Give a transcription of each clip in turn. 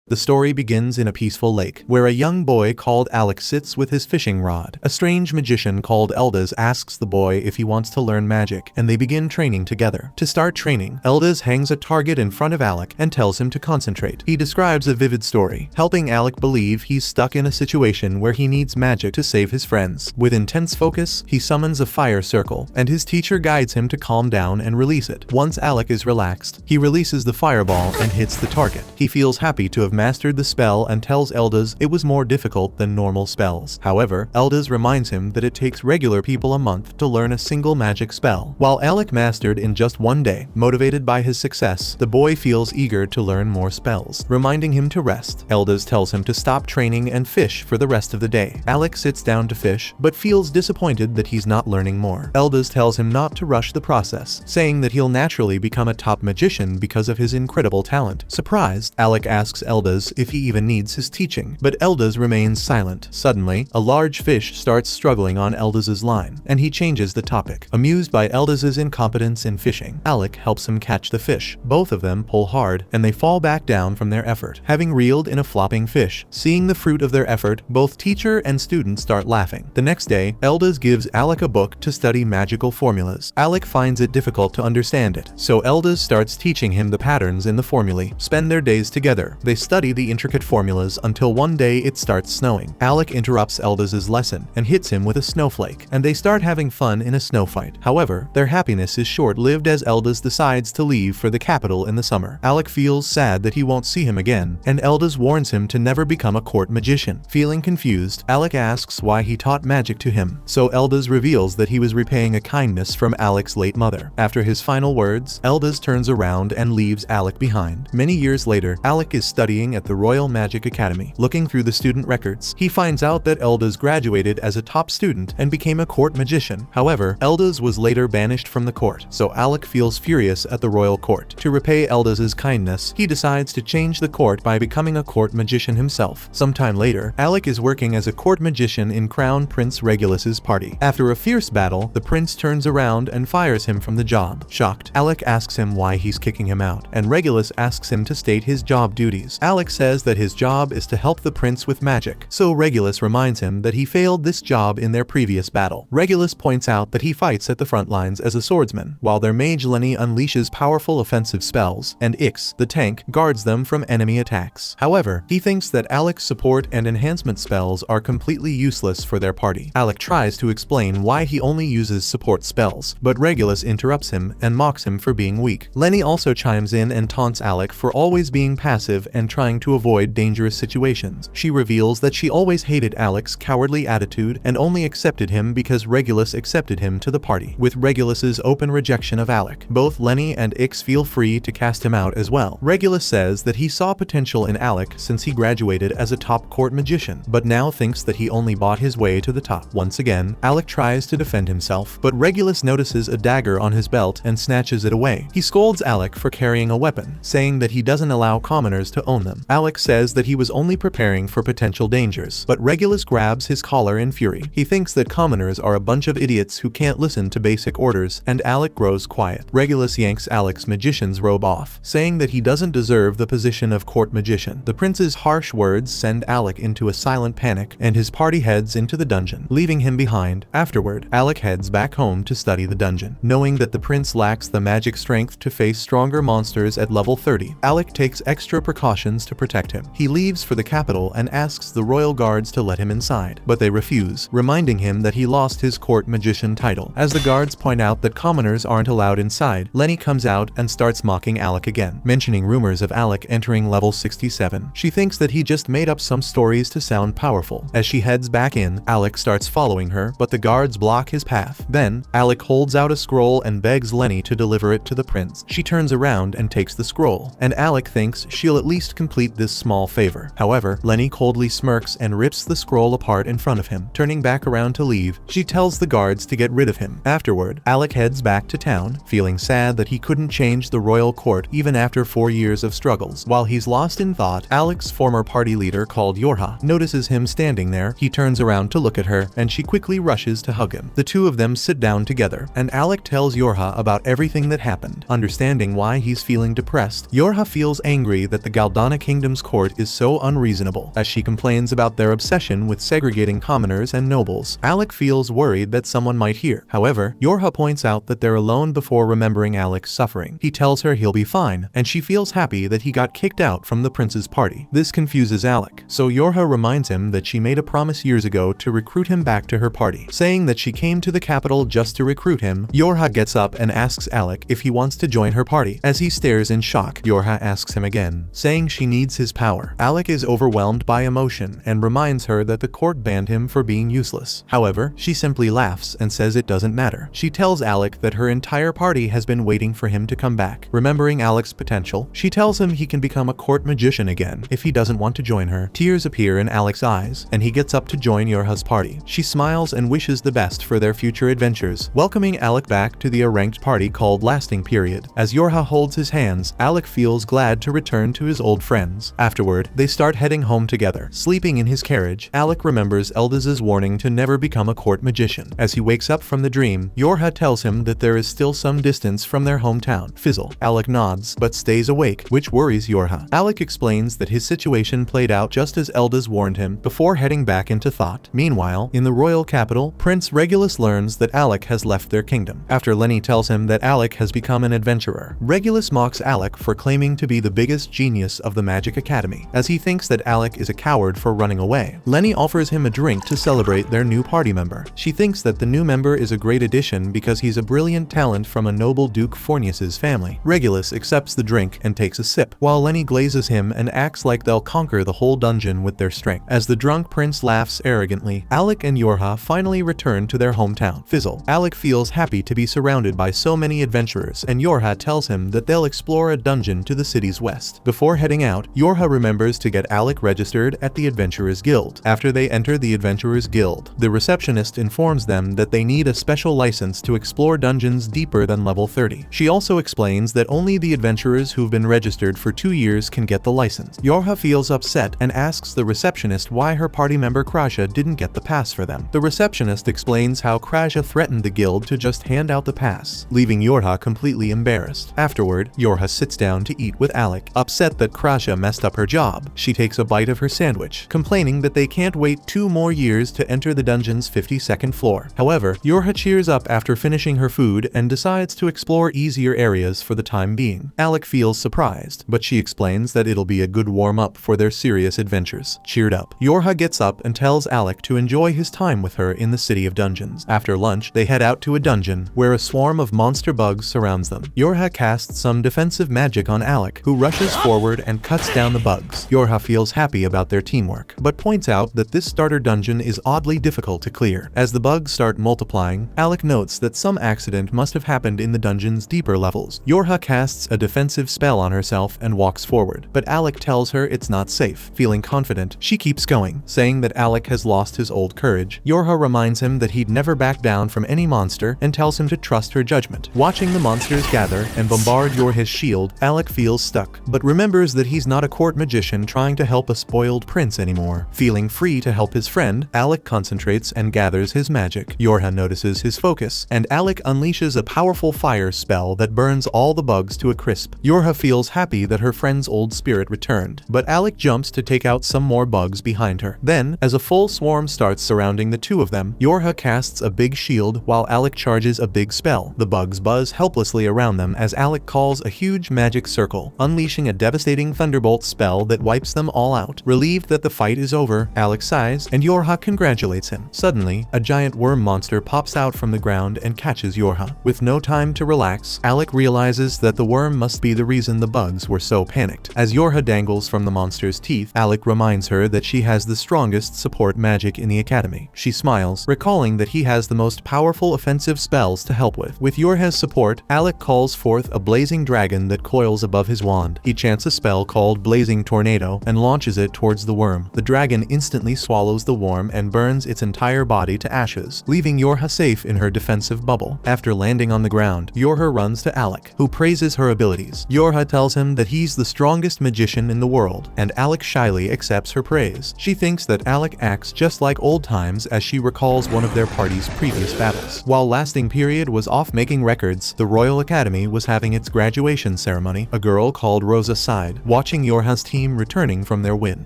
The story begins in a peaceful lake, where a young boy called Alec sits with his fishing rod. A strange magician called Eldaz asks the boy if he wants to learn magic, and they begin training together. To start training, Eldaz hangs a target in front of Alec and tells him to concentrate. He describes a vivid story, helping Alec believe he's stuck in a situation where he needs magic to save his friends. With intense focus, he summons a fire circle, and his teacher guides him to calm down and release it. Once Alec is relaxed, he releases the fireball and hits the target. He feels happy to have mastered the spell and tells Eldaz it was more difficult than normal spells. However, Eldaz reminds him that it takes regular people a month to learn a single magic spell. While Alec mastered in just one day, motivated by his success, the boy feels eager to learn more spells, reminding him to rest. Eldaz tells him to stop training and fish for the rest of the day. Alec sits down to fish, but feels disappointed that he's not learning more. Eldaz tells him not to rush the process, saying that he'll naturally become a top magician because of his incredible talent. Surprised, Alec asks Eldaz if he even needs his teaching, but Eldaz remains silent. Suddenly, a large fish starts struggling on Eldaz's line, and he changes the topic. Amused by Eldaz's incompetence in fishing, Alec helps him catch the fish. Both of them pull hard, and they fall back down from their effort, having reeled in a flopping fish. Seeing the fruit of their effort, both teacher and student start laughing. The next day, Eldaz gives Alec a book to study magical formulas. Alec finds it difficult to understand it, so Eldaz starts teaching him the patterns in the formulae. Spend their days together. They study the intricate formulas until one day it starts snowing. Alec interrupts Eldaz's lesson and hits him with a snowflake, and they start having fun in a snow fight. However, their happiness is short-lived as Eldaz decides to leave for the capital in the summer. Alec feels sad that he won't see him again, and Eldaz warns him to never become a court magician. Feeling confused, Alec asks why he taught magic to him, so Eldaz reveals that he was repaying a kindness from Alec's late mother. After his final words, Eldaz turns around and leaves Alec behind. Many years later, Alec is studying at the Royal Magic Academy. Looking through the student records, he finds out that Eldaz graduated as a top student and became a court magician. However, Eldaz was later banished from the court, so Alec feels furious at the royal court. To repay Eldaz's kindness, he decides to change the court by becoming a court magician himself. Sometime later, Alec is working as a court magician in Crown Prince Regulus's party. After a fierce battle, the prince turns around and fires him from the job. Shocked, Alec asks him why he's kicking him out, and Regulus asks him to state his job duties. Alec says that his job is to help the prince with magic, so Regulus reminds him that he failed this job in their previous battle. Regulus points out that he fights at the front lines as a swordsman, while their mage Lenny unleashes powerful offensive spells, and Ix, the tank, guards them from enemy attacks. However, he thinks that Alec's support and enhancement spells are completely useless for their party. Alec tries to explain why he only uses support spells, but Regulus interrupts him and mocks him for being weak. Lenny also chimes in and taunts Alec for always being passive and trying to avoid dangerous situations. She reveals that she always hated Alec's cowardly attitude and only accepted him because Regulus accepted him to the party. With Regulus's open rejection of Alec, both Lenny and Ix feel free to cast him out as well. Regulus says that he saw potential in Alec since he graduated as a top court magician, but now thinks that he only bought his way to the top. Once again, Alec tries to defend himself, but Regulus notices a dagger on his belt and snatches it away. He scolds Alec for carrying a weapon, saying that he doesn't allow commoners to own them. Alec says that he was only preparing for potential dangers, but Regulus grabs his collar in fury. He thinks that commoners are a bunch of idiots who can't listen to basic orders, and Alec grows quiet. Regulus yanks Alec's magician's robe off, saying that he doesn't deserve the position of court magician. The prince's harsh words send Alec into a silent panic, and his party heads into the dungeon, leaving him behind. Afterward, Alec heads back home to study the dungeon. Knowing that the prince lacks the magic strength to face stronger monsters at level 30, Alec takes extra precautions to protect him. He leaves for the capital and asks the royal guards to let him inside, but they refuse, reminding him that he lost his court magician title. As the guards point out that commoners aren't allowed inside, Lenny comes out and starts mocking Alec again, mentioning rumors of Alec entering level 67. She thinks that he just made up some stories to sound powerful. As she heads back in, Alec starts following her, but the guards block his path. Then, Alec holds out a scroll and begs Lenny to deliver it to the prince. She turns around and takes the scroll, and Alec thinks she'll at least complete this small favor. However, Lenny coldly smirks and rips the scroll apart in front of him. Turning back around to leave, she tells the guards to get rid of him. Afterward, Alec heads back to town, feeling sad that he couldn't change the royal court even after 4 years of struggles. While he's lost in thought, Alec's former party leader called Yora notices him standing there. He turns around to look at her, and she quickly rushes to hug him. The two of them sit down together, and Alec tells Yora about everything that happened. Understanding why he's feeling depressed, Yora feels angry that the Galdonic a kingdom's court is so unreasonable, as she complains about their obsession with segregating commoners and nobles. Alec feels worried that someone might hear. However, Yora points out that they're alone before remembering Alec's suffering. He tells her he'll be fine, and she feels happy that he got kicked out from the prince's party. This confuses Alec, so Yora reminds him that she made a promise years ago to recruit him back to her party. Saying that she came to the capital just to recruit him, Yora gets up and asks Alec if he wants to join her party. As he stares in shock, Yora asks him again, saying she needs his power. Alec is overwhelmed by emotion and reminds her that the court banned him for being useless. However, she simply laughs and says it doesn't matter. She tells Alec that her entire party has been waiting for him to come back. Remembering Alec's potential, she tells him he can become a court magician again if he doesn't want to join her. Tears appear in Alec's eyes, and he gets up to join Yora's party. She smiles and wishes the best for their future adventures, welcoming Alec back to the ranked party called Lasting Period. As Yora holds his hands, Alec feels glad to return to his old friends. Afterward, they start heading home together. Sleeping in his carriage, Alec remembers Eldaz's warning to never become a court magician. As he wakes up from the dream, Yora tells him that there is still some distance from their hometown. Fizzle. Alec nods, but stays awake, which worries Yora. Alec explains that his situation played out just as Eldaz warned him, before heading back into thought. Meanwhile, in the royal capital, Prince Regulus learns that Alec has left their kingdom. After Lenny tells him that Alec has become an adventurer, Regulus mocks Alec for claiming to be the biggest genius of the Magic Academy, as he thinks that Alec is a coward for running away. Lenny offers him a drink to celebrate their new party member. She thinks that the new member is a great addition because he's a brilliant talent from a noble Duke Fornius's family. Regulus accepts the drink and takes a sip, while Lenny glazes him and acts like they'll conquer the whole dungeon with their strength. As the drunk prince laughs arrogantly, Alec and Yora finally return to their hometown. Fizzle. Alec feels happy to be surrounded by so many adventurers, and Yora tells him that they'll explore a dungeon to the city's west. Before heading out, Yora remembers to get Alec registered at the Adventurers Guild. After they enter the Adventurers Guild, the receptionist informs them that they need a special license to explore dungeons deeper than level 30. She also explains that only the adventurers who've been registered for 2 years can get the license. Yora feels upset and asks the receptionist why her party member Kraa didn't get the pass for them. The receptionist explains how Kraa threatened the guild to just hand out the pass, leaving Yora completely embarrassed. Afterward, Yora sits down to eat with Alec. Upset that Kraa messed up her job, she takes a bite of her sandwich, complaining that they can't wait 2 more years to enter the dungeon's 52nd floor. However, Yora cheers up after finishing her food and decides to explore easier areas for the time being. Alec feels surprised, but she explains that it'll be a good warm-up for their serious adventures. Cheered up, Yora gets up and tells Alec to enjoy his time with her in the City of Dungeons. After lunch, they head out to a dungeon, where a swarm of monster bugs surrounds them. Yora casts some defensive magic on Alec, who rushes forward and cuts down the bugs. Yora feels happy about their teamwork, but points out that this starter dungeon is oddly difficult to clear. As the bugs start multiplying, Alec notes that some accident must have happened in the dungeon's deeper levels. Yora casts a defensive spell on herself and walks forward, but Alec tells her it's not safe. Feeling confident, she keeps going, saying that Alec has lost his old courage. Yora reminds him that he'd never back down from any monster and tells him to trust her judgment. Watching the monsters gather and bombard Yora's shield, Alec feels stuck, but remembers that he's not a court magician trying to help a spoiled prince anymore. Feeling free to help his friend, Alec concentrates and gathers his magic. Yora notices his focus, and Alec unleashes a powerful fire spell that burns all the bugs to a crisp. Yora feels happy that her friend's old spirit returned, but Alec jumps to take out some more bugs behind her. Then, as a full swarm starts surrounding the two of them, Yora casts a big shield while Alec charges a big spell. The bugs buzz helplessly around them as Alec calls a huge magic circle, unleashing a devastating thunderbolt spell that wipes them all out. Relieved that the fight is over, Alec sighs, and Yora congratulates him. Suddenly, a giant worm monster pops out from the ground and catches Yora. With no time to relax, Alec realizes that the worm must be the reason the bugs were so panicked. As Yora dangles from the monster's teeth, Alec reminds her that she has the strongest support magic in the academy. She smiles, recalling that he has the most powerful offensive spells to help with. With Yora's support, Alec calls forth a blazing dragon that coils above his wand. He chants a spell called Blazing Tornado and launches it towards the worm. The dragon instantly swallows the worm and burns its entire body to ashes, leaving Yora safe in her defensive bubble. After landing on the ground, Yora runs to Alec, who praises her abilities. Yora tells him that he's the strongest magician in the world, and Alec shyly accepts her praise. She thinks that Alec acts just like old times as she recalls one of their party's previous battles. While Lasting Period was off making records, the Royal Academy was having its graduation ceremony. A girl called Rosa sighed, watching watching Yorha's team returning from their win.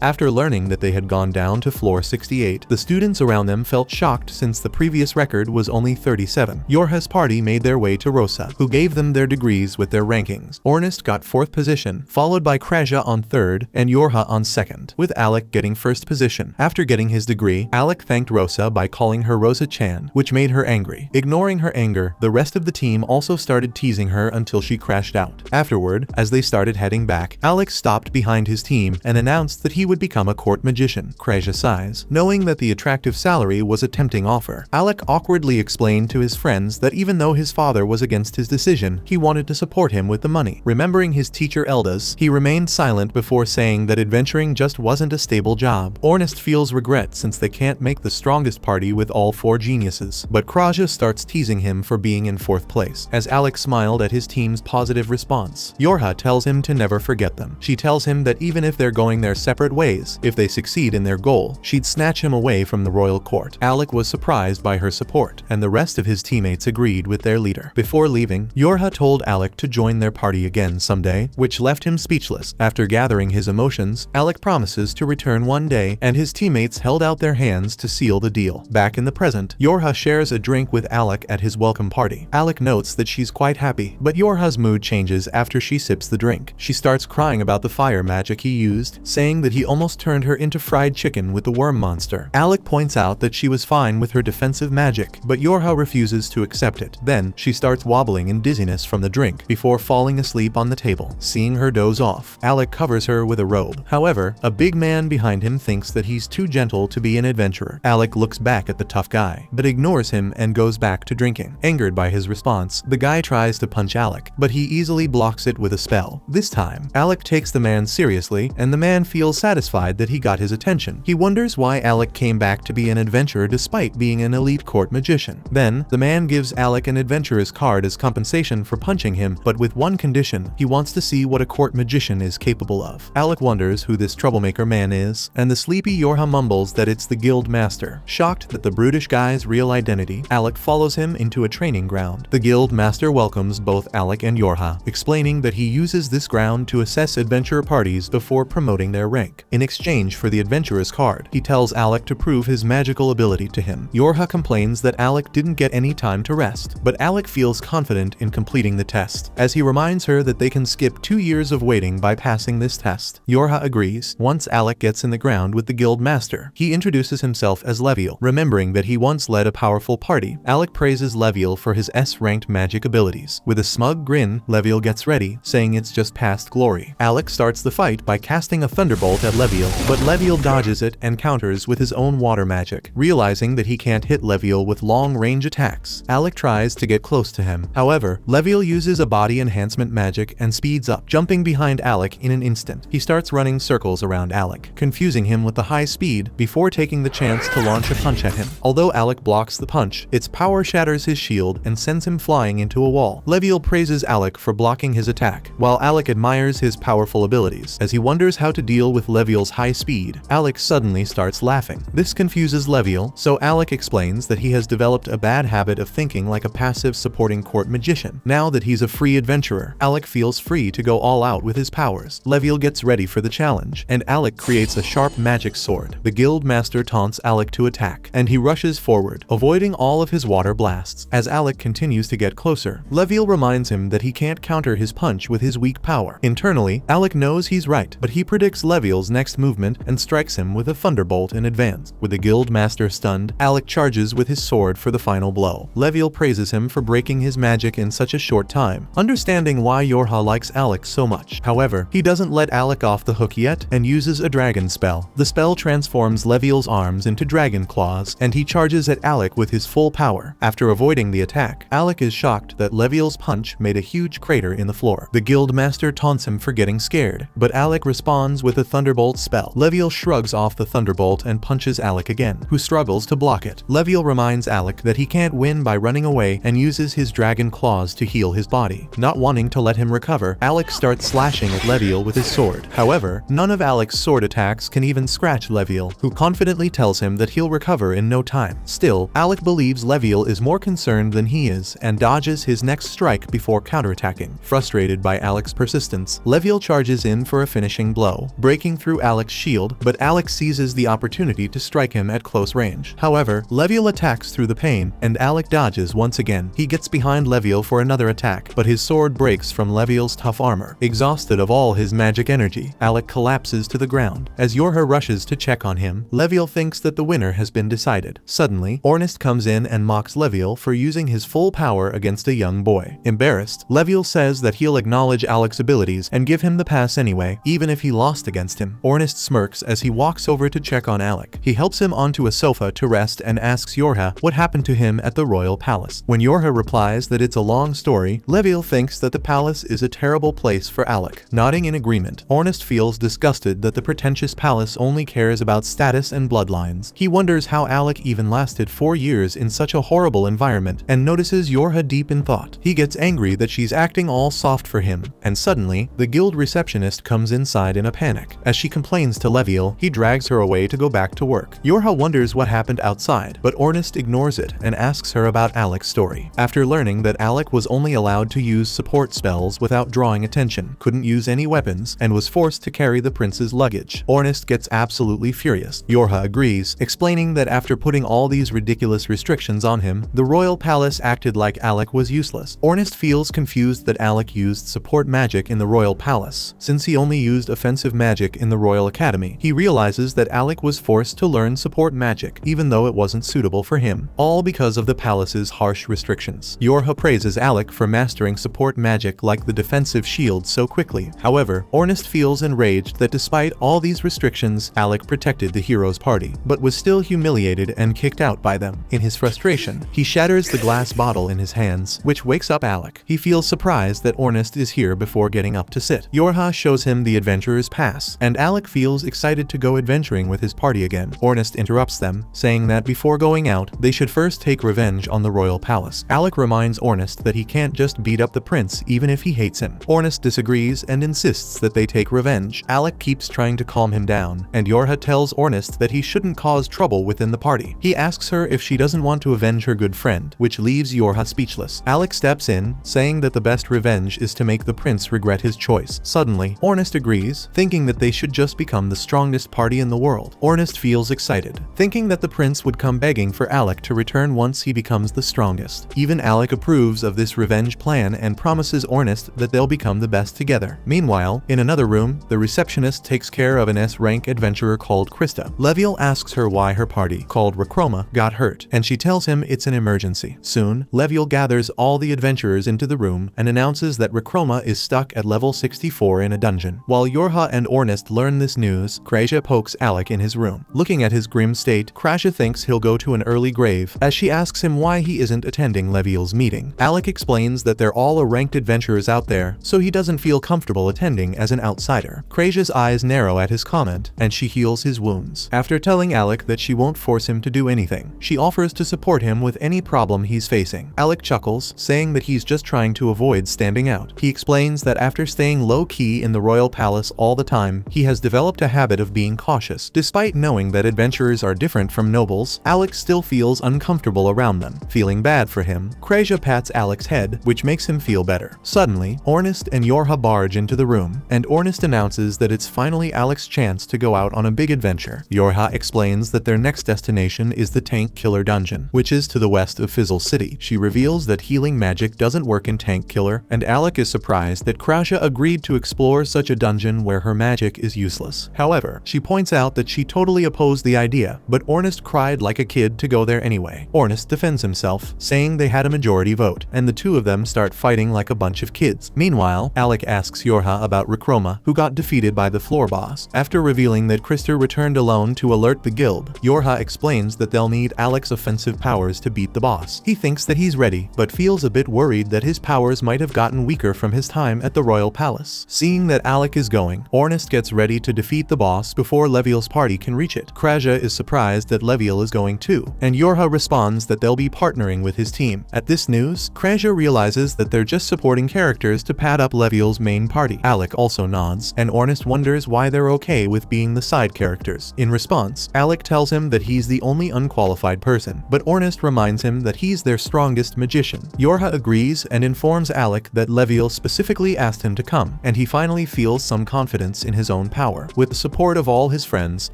After learning that they had gone down to floor 68, the students around them felt shocked since the previous record was only 37. Yorha's party made their way to Rosa, who gave them their degrees with their rankings. Ornest got 4th position, followed by Kraa on 3rd and Yora on 2nd, with Alec getting 1st position. After getting his degree, Alec thanked Rosa by calling her Rosa-chan, which made her angry. Ignoring her anger, the rest of the team also started teasing her until she crashed out. Afterward, as they started heading back, Alec stopped behind his team and announced that he would become a court magician. Kraa sighs, knowing that the attractive salary was a tempting offer. Alec awkwardly explained to his friends that even though his father was against his decision, he wanted to support him with the money. Remembering his teacher Elda's, he remained silent before saying that adventuring just wasn't a stable job. Ornest feels regret since they can't make the strongest party with all 4 geniuses, but Kraa starts teasing him for being in 4th place. As Alec smiled at his team's positive response, Yora tells him to never forget them. She tells him that even if they're going their separate ways, if they succeed in their goal, she'd snatch him away from the royal court. Alec was surprised by her support, and the rest of his teammates agreed with their leader. Before leaving, Yora told Alec to join their party again someday, which left him speechless. After gathering his emotions, Alec promises to return one day, and his teammates held out their hands to seal the deal. Back in the present, Yora shares a drink with Alec at his welcome party. Alec notes that she's quite happy, but Yorha's mood changes after she sips the drink. She starts crying about the fire magic he used, saying that he almost turned her into fried chicken with the worm monster. Alec points out that she was fine with her defensive magic, but Yora refuses to accept it. Then, she starts wobbling in dizziness from the drink, before falling asleep on the table. Seeing her doze off, Alec covers her with a robe. However, a big man behind him thinks that he's too gentle to be an adventurer. Alec looks back at the tough guy, but ignores him and goes back to drinking. Angered by his response, the guy tries to punch Alec, but he easily blocks it with a spell. This time, Alec takes the man seriously, and the man feels satisfied that he got his attention. He wonders why Alec came back to be an adventurer despite being an elite court magician. Then, the man gives Alec an adventurer's card as compensation for punching him, but with one condition: he wants to see what a court magician is capable of. Alec wonders who this troublemaker man is, and the sleepy Yora mumbles that it's the guild master. Shocked at the brutish guy's real identity, Alec follows him into a training ground. The guild master welcomes both Alec and Yora, explaining that he uses this ground to assess adventurer parties before promoting their rank. In exchange for the adventurer's card, he tells Alec to prove his magical ability to him. Yora complains that Alec didn't get any time to rest, but Alec feels confident in completing the test, as he reminds her that they can skip 2 years of waiting by passing this test. Yora agrees. Once Alec gets in the ground with the guild master, he introduces himself as Leviel. Remembering that he once led a powerful party, Alec praises Leviel for his S-ranked magic abilities. With a smug grin, Leviel gets ready, saying it's just past glory. Alec starts the fight by casting a thunderbolt at Leviel, but Leviel dodges it and counters with his own water magic. Realizing that he can't hit Leviel with long-range attacks, Alec tries to get close to him. However, Leviel uses a body enhancement magic and speeds up, jumping behind Alec in an instant. He starts running circles around Alec, confusing him with the high speed before taking the chance to launch a punch at him. Although Alec blocks the punch, its power shatters his shield and sends him flying into a wall. Leviel praises Alec for blocking his attack, while Alec admires his powerful abilities. As he wonders how to deal with Leviel's high speed, Alec suddenly starts laughing. This confuses Leviel, so Alec explains that he has developed a bad habit of thinking like a passive supporting court magician. Now that he's a free adventurer, Alec feels free to go all out with his powers. Leviel gets ready for the challenge, and Alec creates a sharp magic sword. The guild master taunts Alec to attack, and he rushes forward, avoiding all of his water blasts. As Alec continues to get closer, Leviel reminds him that he can't counter his punch with his weak power. Internally, Alec knows he's right, but he predicts Leviel's next movement and strikes him with a thunderbolt in advance. With the guild master stunned, Alec charges with his sword for the final blow. Leviel praises him for breaking his magic in such a short time, understanding why Yora likes Alec so much. However, he doesn't let Alec off the hook yet and uses a dragon spell. The spell transforms Leviel's arms into dragon claws, and he charges at Alec with his full power. After avoiding the attack, Alec is shocked that Leviel's punch made a huge crater in the floor. The guild master taunts him for getting scared, but Alec responds with a thunderbolt spell. Leviel shrugs off the thunderbolt and punches Alec again, who struggles to block it. Leviel reminds Alec that he can't win by running away and uses his dragon claws to heal his body. Not wanting to let him recover, Alec starts slashing at Leviel with his sword. However, none of Alec's sword attacks can even scratch Leviel, who confidently tells him that he'll recover in no time. Still, Alec believes Leviel is more concerned than he is and dodges his next strike before counterattacking. Frustrated by Alec's persistence, Leviel charges charges in for a finishing blow, breaking through Alec's shield, but Alec seizes the opportunity to strike him at close range. However, Leviel attacks through the pain, and Alec dodges once again. He gets behind Leviel for another attack, but his sword breaks from Leviel's tough armor. Exhausted of all his magic energy, Alec collapses to the ground. As Yora rushes to check on him, Leviel thinks that the winner has been decided. Suddenly, Ornest comes in and mocks Leviel for using his full power against a young boy. Embarrassed, Leviel says that he'll acknowledge Alec's abilities and give him the pass anyway, even if he lost against him. Ornest smirks as he walks over to check on Alec. He helps him onto a sofa to rest and asks Yora what happened to him at the royal palace. When Yora replies that it's a long story, Leviel thinks that the palace is a terrible place for Alec. Nodding in agreement, Ornest feels disgusted that the pretentious palace only cares about status and bloodlines. He wonders how Alec even lasted 4 years in such a horrible environment and notices Yora deep in thought. He gets angry that she's acting all soft for him, and suddenly, the guild receptionist comes inside in a panic. As she complains to Leviel, he drags her away to go back to work. Yora wonders what happened outside, but Ornest ignores it and asks her about Alec's story. After learning that Alec was only allowed to use support spells without drawing attention, couldn't use any weapons, and was forced to carry the prince's luggage, Ornest gets absolutely furious. Yora agrees, explaining that after putting all these ridiculous restrictions on him, the royal palace acted like Alec was useless. Ornest feels confused that Alec used support magic in the royal palace, since he only used offensive magic in the royal academy. He realizes that Alec was forced to learn support magic, even though it wasn't suitable for him, all because of the palace's harsh restrictions. Yora praises Alec for mastering support magic like the defensive shield so quickly. However, Ornest feels enraged that despite all these restrictions, Alec protected the hero's party, but was still humiliated and kicked out by them. In his frustration, he shatters the glass bottle in his hands, which wakes up Alec. He feels surprised that Ornest is here before getting up to sit. Yora shows him the adventurer's pass, and Alec feels excited to go adventuring with his party again. Ornest interrupts them, saying that before going out, they should first take revenge on the royal palace. Alec reminds Ornest that he can't just beat up the prince even if he hates him. Ornest disagrees and insists that they take revenge. Alec keeps trying to calm him down, and Yora tells Ornest that he shouldn't cause trouble within the party. He asks her if she doesn't want to avenge her good friend, which leaves Yora speechless. Alec steps in, saying that the best revenge is to make the prince regret his choice. Suddenly, Ornest agrees, thinking that they should just become the strongest party in the world. Ornest feels excited, thinking that the prince would come begging for Alec to return once he becomes the strongest. Even Alec approves of this revenge plan and promises Ornest that they'll become the best together. Meanwhile, in another room, the receptionist takes care of an S-rank adventurer called Krista. Leviel asks her why her party, called Rekroma, got hurt, and she tells him it's an emergency. Soon, Leviel gathers all the adventurers into the room and announces that Rekroma is stuck at level 64 in a dungeon. While Yora and Ornest learn this news, Kraa pokes Alec in his room. Looking at his grim state, Kraa thinks he'll go to an early grave, as she asks him why he isn't attending Leviel's meeting. Alec explains that they're all ranked adventurers out there, so he doesn't feel comfortable attending as an outsider. Krasia's eyes narrow at his comment, and she heals his wounds. After telling Alec that she won't force him to do anything, she offers to support him with any problem he's facing. Alec chuckles, saying that he's just trying to avoid standing out. He explains that after staying low-key in the royal palace all the time, he has developed a habit of being cautious. Despite knowing that adventurers are different from nobles, Alec still feels uncomfortable around them. Feeling bad for him, Kraa pats Alec's head, which makes him feel better. Suddenly, Ornest and Yora barge into the room, and Ornest announces that it's finally Alec's chance to go out on a big adventure. Yora explains that their next destination is the Tank Killer Dungeon, which is to the west of Fizzle City. She reveals that healing magic doesn't work in Tank Killer, and Alec is surprised that Kraa agreed to explore such a dungeon where her magic is useless. However, she points out that she totally opposed the idea, but Ornest cried like a kid to go there anyway. Ornest defends himself, saying they had a majority vote, and the two of them start fighting like a bunch of kids. Meanwhile, Alec asks Yora about Rekroma, who got defeated by the floor boss. After revealing that Krista returned alone to alert the guild, Yora explains that they'll need Alec's offensive powers to beat the boss. He thinks that he's ready, but feels a bit worried that his powers might have gotten weaker from his time at the royal palace. Seeing that Alec is going, Ornest gets ready to defeat the boss before Leviel's party can reach it. Kraa is surprised that Leviel is going too, and Yora responds that they'll be partnering with his team. At this news, Kraa realizes that they're just supporting characters to pad up Leviel's main party. Alec also nods, and Ornest wonders why they're okay with being the side characters. In response, Alec tells him that he's the only unqualified person, but Ornest reminds him that he's their strongest magician. Yora agrees and informs Alec that Leviel specifically asked him to come, and he finds finally feels some confidence in his own power. With the support of all his friends,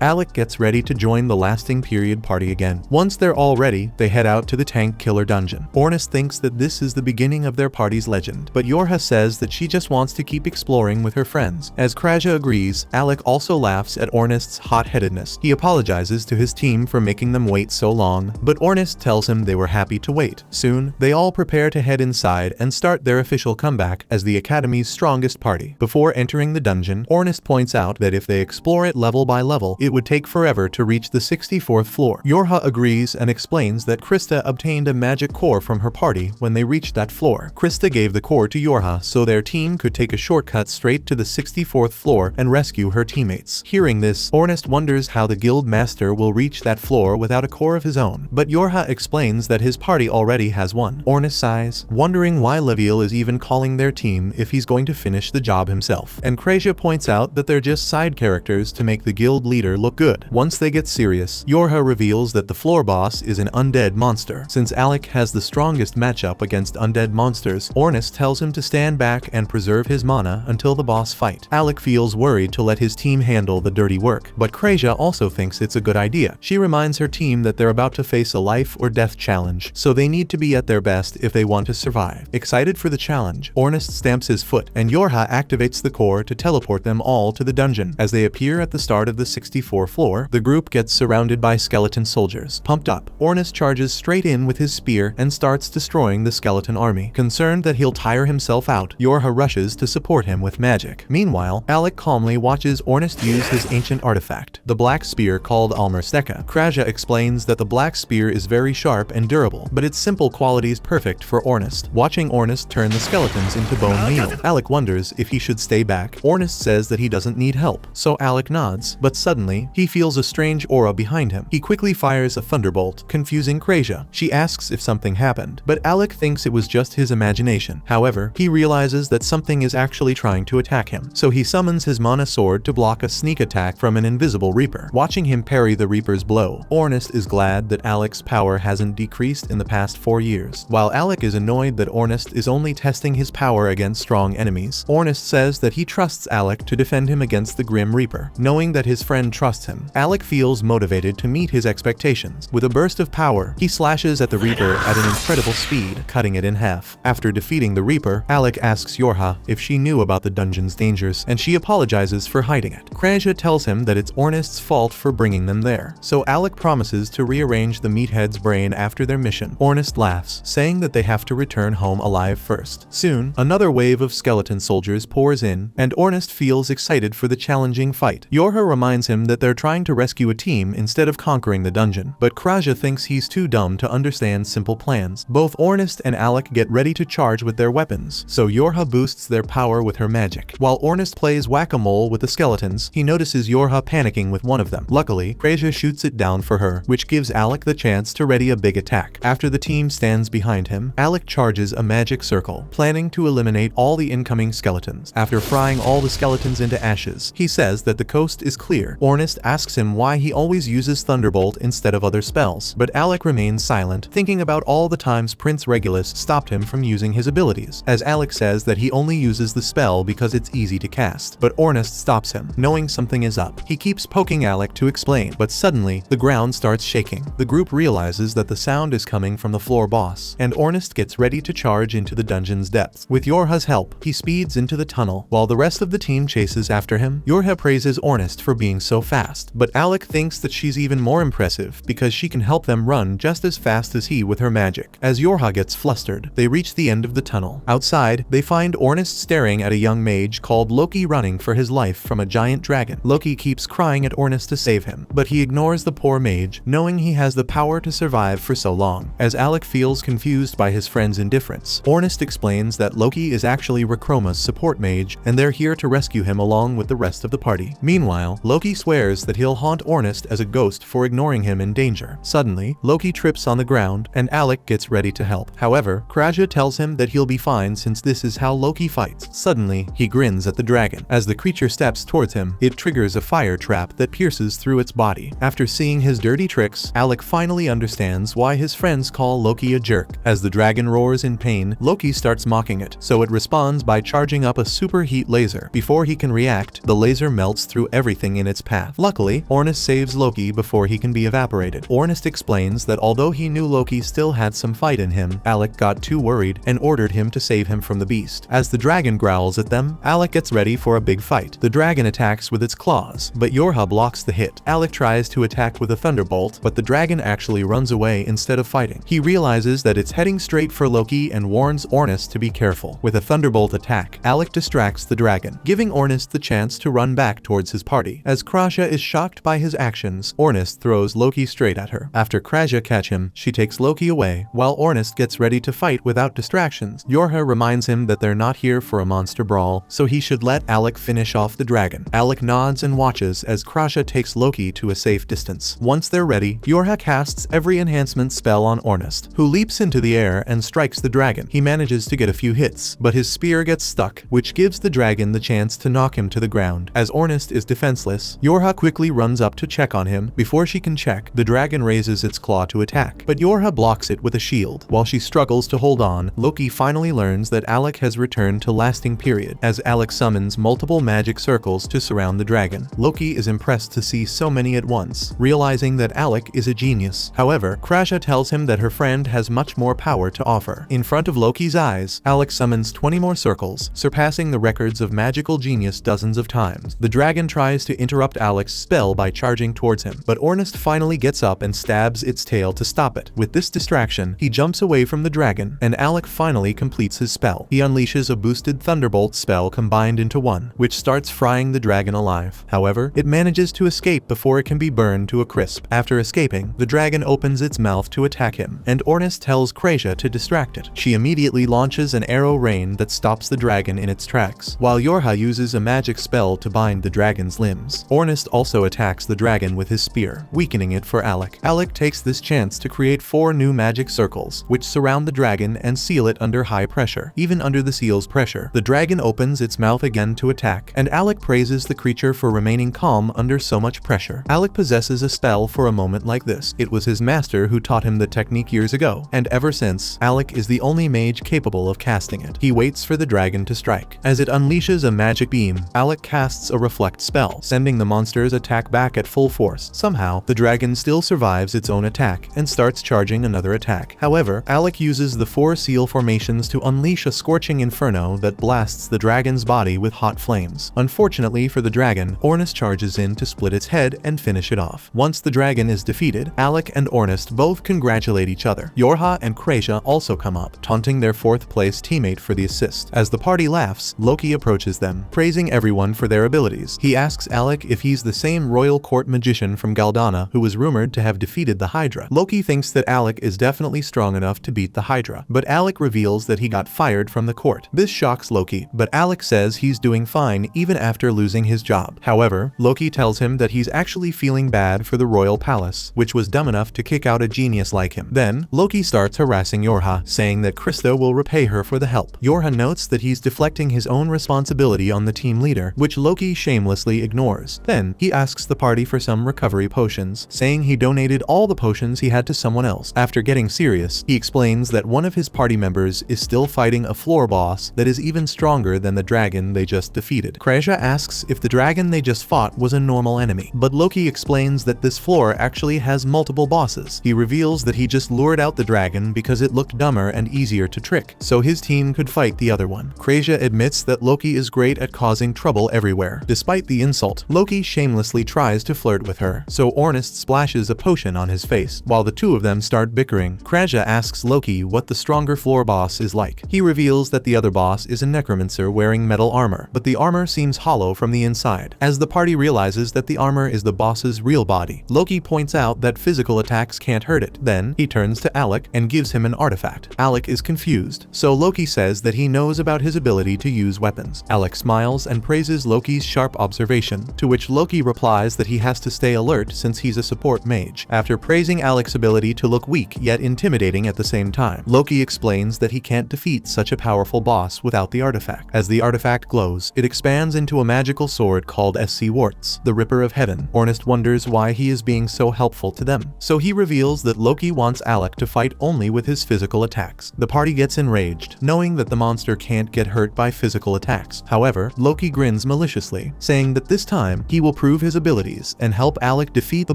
Alec gets ready to join the lasting period party again. Once they're all ready, they head out to the tank killer dungeon. Ornest thinks that this is the beginning of their party's legend, but Yora says that she just wants to keep exploring with her friends. As Kraa agrees, Alec also laughs at Ornest's hot-headedness. He apologizes to his team for making them wait so long, but Ornest tells him they were happy to wait. Soon, they all prepare to head inside and start their official comeback as the Academy's strongest party. Before entering the dungeon, Ornest points out that if they explore it level by level, it would take forever to reach the 64th floor. Yora agrees and explains that Krista obtained a magic core from her party when they reached that floor. Krista gave the core to Yora so their team could take a shortcut straight to the 64th floor and rescue her teammates. Hearing this, Ornest wonders how the guild master will reach that floor without a core of his own, but Yora explains that his party already has one. Ornest sighs, wondering why Leviel is even calling their team if he's going to finish the job himself. And Kraa points out that they're just side characters to make the guild leader look good. Once they get serious, Yora reveals that the floor boss is an undead monster. Since Alec has the strongest matchup against undead monsters, Ornest tells him to stand back and preserve his mana until the boss fight. Alec feels worried to let his team handle the dirty work, but Kraa also thinks it's a good idea. She reminds her team that they're about to face a life or death challenge, so they need to be at their best if they want to survive. Excited for the challenge, Ornest stamps his foot, and Yora activates the core to teleport them all to the dungeon. As they appear at the start of the 64th floor, the group gets surrounded by skeleton soldiers. Pumped up, Ornest charges straight in with his spear and starts destroying the skeleton army. Concerned that he'll tire himself out, Yora rushes to support him with magic. Meanwhile, Alec calmly watches Ornest use his ancient artifact, the black spear called Almersteka. Kraa explains that the black spear is very sharp and durable, but its simple qualities perfect for Ornest. Watching Ornest turn the skeletons into bone meal, Alec wonders if he should stay back. Ornest says that he doesn't need help, so Alec nods, but suddenly, he feels a strange aura behind him. He quickly fires a thunderbolt, confusing Kraa. She asks if something happened, but Alec thinks it was just his imagination. However, he realizes that something is actually trying to attack him, so he summons his mana sword to block a sneak attack from an invisible Reaper. Watching him parry the Reaper's blow, Ornest is glad that Alec's power hasn't decreased in the past 4 years. While Alec is annoyed that Ornest is only testing his power against strong enemies, Ornest says that he trusts Alec to defend him against the Grim Reaper. Knowing that his friend trusts him, Alec feels motivated to meet his expectations. With a burst of power, he slashes at the Reaper at an incredible speed, cutting it in half. After defeating the Reaper, Alec asks Yora if she knew about the dungeon's dangers, and she apologizes for hiding it. Kraa tells him that it's Ornest's fault for bringing them there, so Alec promises to rearrange the meathead's brain after their mission. Ornest laughs, saying that they have to return home alive first. Soon, another wave of skeleton soldiers pours in, and Ornest feels excited for the challenging fight. Yora reminds him that they're trying to rescue a team instead of conquering the dungeon, but Kraa thinks he's too dumb to understand simple plans. Both Ornest and Alec get ready to charge with their weapons, so Yora boosts their power with her magic. While Ornest plays whack-a-mole with the skeletons, he notices Yora panicking with one of them. Luckily, Kraa shoots it down for her, which gives Alec the chance to ready a big attack. After the team stands behind him, Alec charges a magic circle, planning to eliminate all the incoming skeletons. After frying all the skeletons into ashes, he says that the coast is clear. Ornest asks him why he always uses Thunderbolt instead of other spells, but Alec remains silent, thinking about all the times Prince Regulus stopped him from using his abilities, as Alec says that he only uses the spell because it's easy to cast. But Ornest stops him, knowing something is up. He keeps poking Alec to explain, but suddenly, the ground starts shaking. The group realizes that the sound is coming from the floor boss, and Ornest gets ready to charge into the dungeon's depths. With Yora's help, he speeds into the tunnel, while the rest of the team chases after him. Yora praises Ornest for being so fast, but Alec thinks that she's even more impressive because she can help them run just as fast as he with her magic. As Yora gets flustered, they reach the end of the tunnel. Outside, they find Ornest staring at a young mage called Loki running for his life from a giant dragon. Loki keeps crying at Ornest to save him, but he ignores the poor mage, knowing he has the power to survive for so long. As Alec feels confused by his friend's indifference, Ornest explains that Loki is actually Rekroma's support mage, and they're here to rescue him along with the rest of the party. Meanwhile, Loki swears that he'll haunt Ornest as a ghost for ignoring him in danger. Suddenly, Loki trips on the ground, and Alec gets ready to help. However, Kraa tells him that he'll be fine since this is how Loki fights. Suddenly, he grins at the dragon. As the creature steps towards him, it triggers a fire trap that pierces through its body. After seeing his dirty tricks, Alec finally understands why his friends call Loki a jerk. As the dragon roars in pain, Loki starts mocking it, so it responds by charging up a super super heat laser. Before he can react, the laser melts through everything in its path. Luckily, Ornest saves Loki before he can be evaporated. Ornest explains that although he knew Loki still had some fight in him, Alec got too worried and ordered him to save him from the beast. As the dragon growls at them, Alec gets ready for a big fight. The dragon attacks with its claws, but Yora blocks the hit. Alec tries to attack with a thunderbolt, but the dragon actually runs away instead of fighting. He realizes that it's heading straight for Loki and warns Ornest to be careful. With a thunderbolt attack, Alec distracts the dragon, giving Ornest the chance to run back towards his party. As Kraa is shocked by his actions, Ornest throws Loki straight at her. After Kraa catch him, she takes Loki away, while Ornest gets ready to fight without distractions. Yora reminds him that they're not here for a monster brawl, so he should let Alec finish off the dragon. Alec nods and watches as Kraa takes Loki to a safe distance. Once they're ready, Yora casts every enhancement spell on Ornest, who leaps into the air and strikes the dragon. He manages to get a few hits, but his spear gets stuck, which gives the dragon the chance to knock him to the ground. As Ornest is defenseless, Yora quickly runs up to check on him. Before she can check, the dragon raises its claw to attack, but Yora blocks it with a shield. While she struggles to hold on, Loki finally learns that Alec has returned to lasting period, as Alec summons multiple magic circles to surround the dragon. Loki is impressed to see so many at once, realizing that Alec is a genius. However, Kraa tells him that her friend has much more power to offer. In front of Loki's eyes, Alec summons 20 more circles, surpassing the records of magical genius dozens of times. The dragon tries to interrupt Alec's spell by charging towards him, but Ornest finally gets up and stabs its tail to stop it. With this distraction, he jumps away from the dragon, and Alec finally completes his spell. He unleashes a boosted thunderbolt spell combined into one, which starts frying the dragon alive. However, it manages to escape before it can be burned to a crisp. After escaping, the dragon opens its mouth to attack him, and Ornest tells Kraa to distract it. She immediately launches an arrow rain that stops the dragon in its tracks, while Yora uses a magic spell to bind the dragon's limbs. Ornest also attacks the dragon with his spear, weakening it for Alec. Alec takes this chance to create 4 new magic circles, which surround the dragon and seal it under high pressure. Even under the seal's pressure, the dragon opens its mouth again to attack, and Alec praises the creature for remaining calm under so much pressure. Alec possesses a spell for a moment like this. It was his master who taught him the technique years ago, and ever since, Alec is the only mage capable of casting it. He waits for the dragon to strike. As it unleashes a magic beam, Alec casts a reflect spell, sending the monster's attack back at full force. Somehow, the dragon still survives its own attack and starts charging another attack. However, Alec uses the 4 seal formations to unleash a scorching inferno that blasts the dragon's body with hot flames. Unfortunately for the dragon, Ornest charges in to split its head and finish it off. Once the dragon is defeated, Alec and Ornest both congratulate each other. Yora and Kraa also come up, taunting their 4th place teammate for the assist. As the party laughs, Loki approaches them, praising everyone for their abilities. He asks Alec if he's the same royal court magician from Galdana who was rumored to have defeated the Hydra. Loki thinks that Alec is definitely strong enough to beat the Hydra, but Alec reveals that he got fired from the court. This shocks Loki, but Alec says he's doing fine even after losing his job. However, Loki tells him that he's actually feeling bad for the royal palace, which was dumb enough to kick out a genius like him. Then, Loki starts harassing Yora, saying that Krista will repay her for the help. Yora notes that he's deflecting his own responsibility on the team leader, which Loki shamelessly ignores. Then, he asks the party for some recovery potions, saying he donated all the potions he had to someone else. After getting serious, he explains that one of his party members is still fighting a floor boss that is even stronger than the dragon they just defeated. Kraa asks if the dragon they just fought was a normal enemy, but Loki explains that this floor actually has multiple bosses. He reveals that he just lured out the dragon because it looked dumber and easier to trick, so his team could fight the other one. Kraa admits that Loki is great at causing trouble everywhere. Despite the insult, Loki shamelessly tries to flirt with her, so Ornest splashes a potion on his face. While the two of them start bickering, Kraa asks Loki what the stronger floor boss is like. He reveals that the other boss is a necromancer wearing metal armor, but the armor seems hollow from the inside. As the party realizes that the armor is the boss's real body, Loki points out that physical attacks can't hurt it. Then, he turns to Alec and gives him an artifact. Alec is confused, so Loki says that he knows about his ability to use weapons. Alec smiles and praises Loki's sharp observation, to which Loki replies that he has to stay alert since he's a support mage. After praising Alec's ability to look weak yet intimidating at the same time, Loki explains that he can't defeat such a powerful boss without the artifact. As the artifact glows, it expands into a magical sword called SC Warts, the Ripper of Heaven. Ornest wonders why he is being so helpful to them, so he reveals that Loki wants Alec to fight only with his physical attacks. The party gets enraged, knowing that the monster can't get hurt by physical physical attacks. However, Loki grins maliciously, saying that this time, he will prove his abilities and help Alec defeat the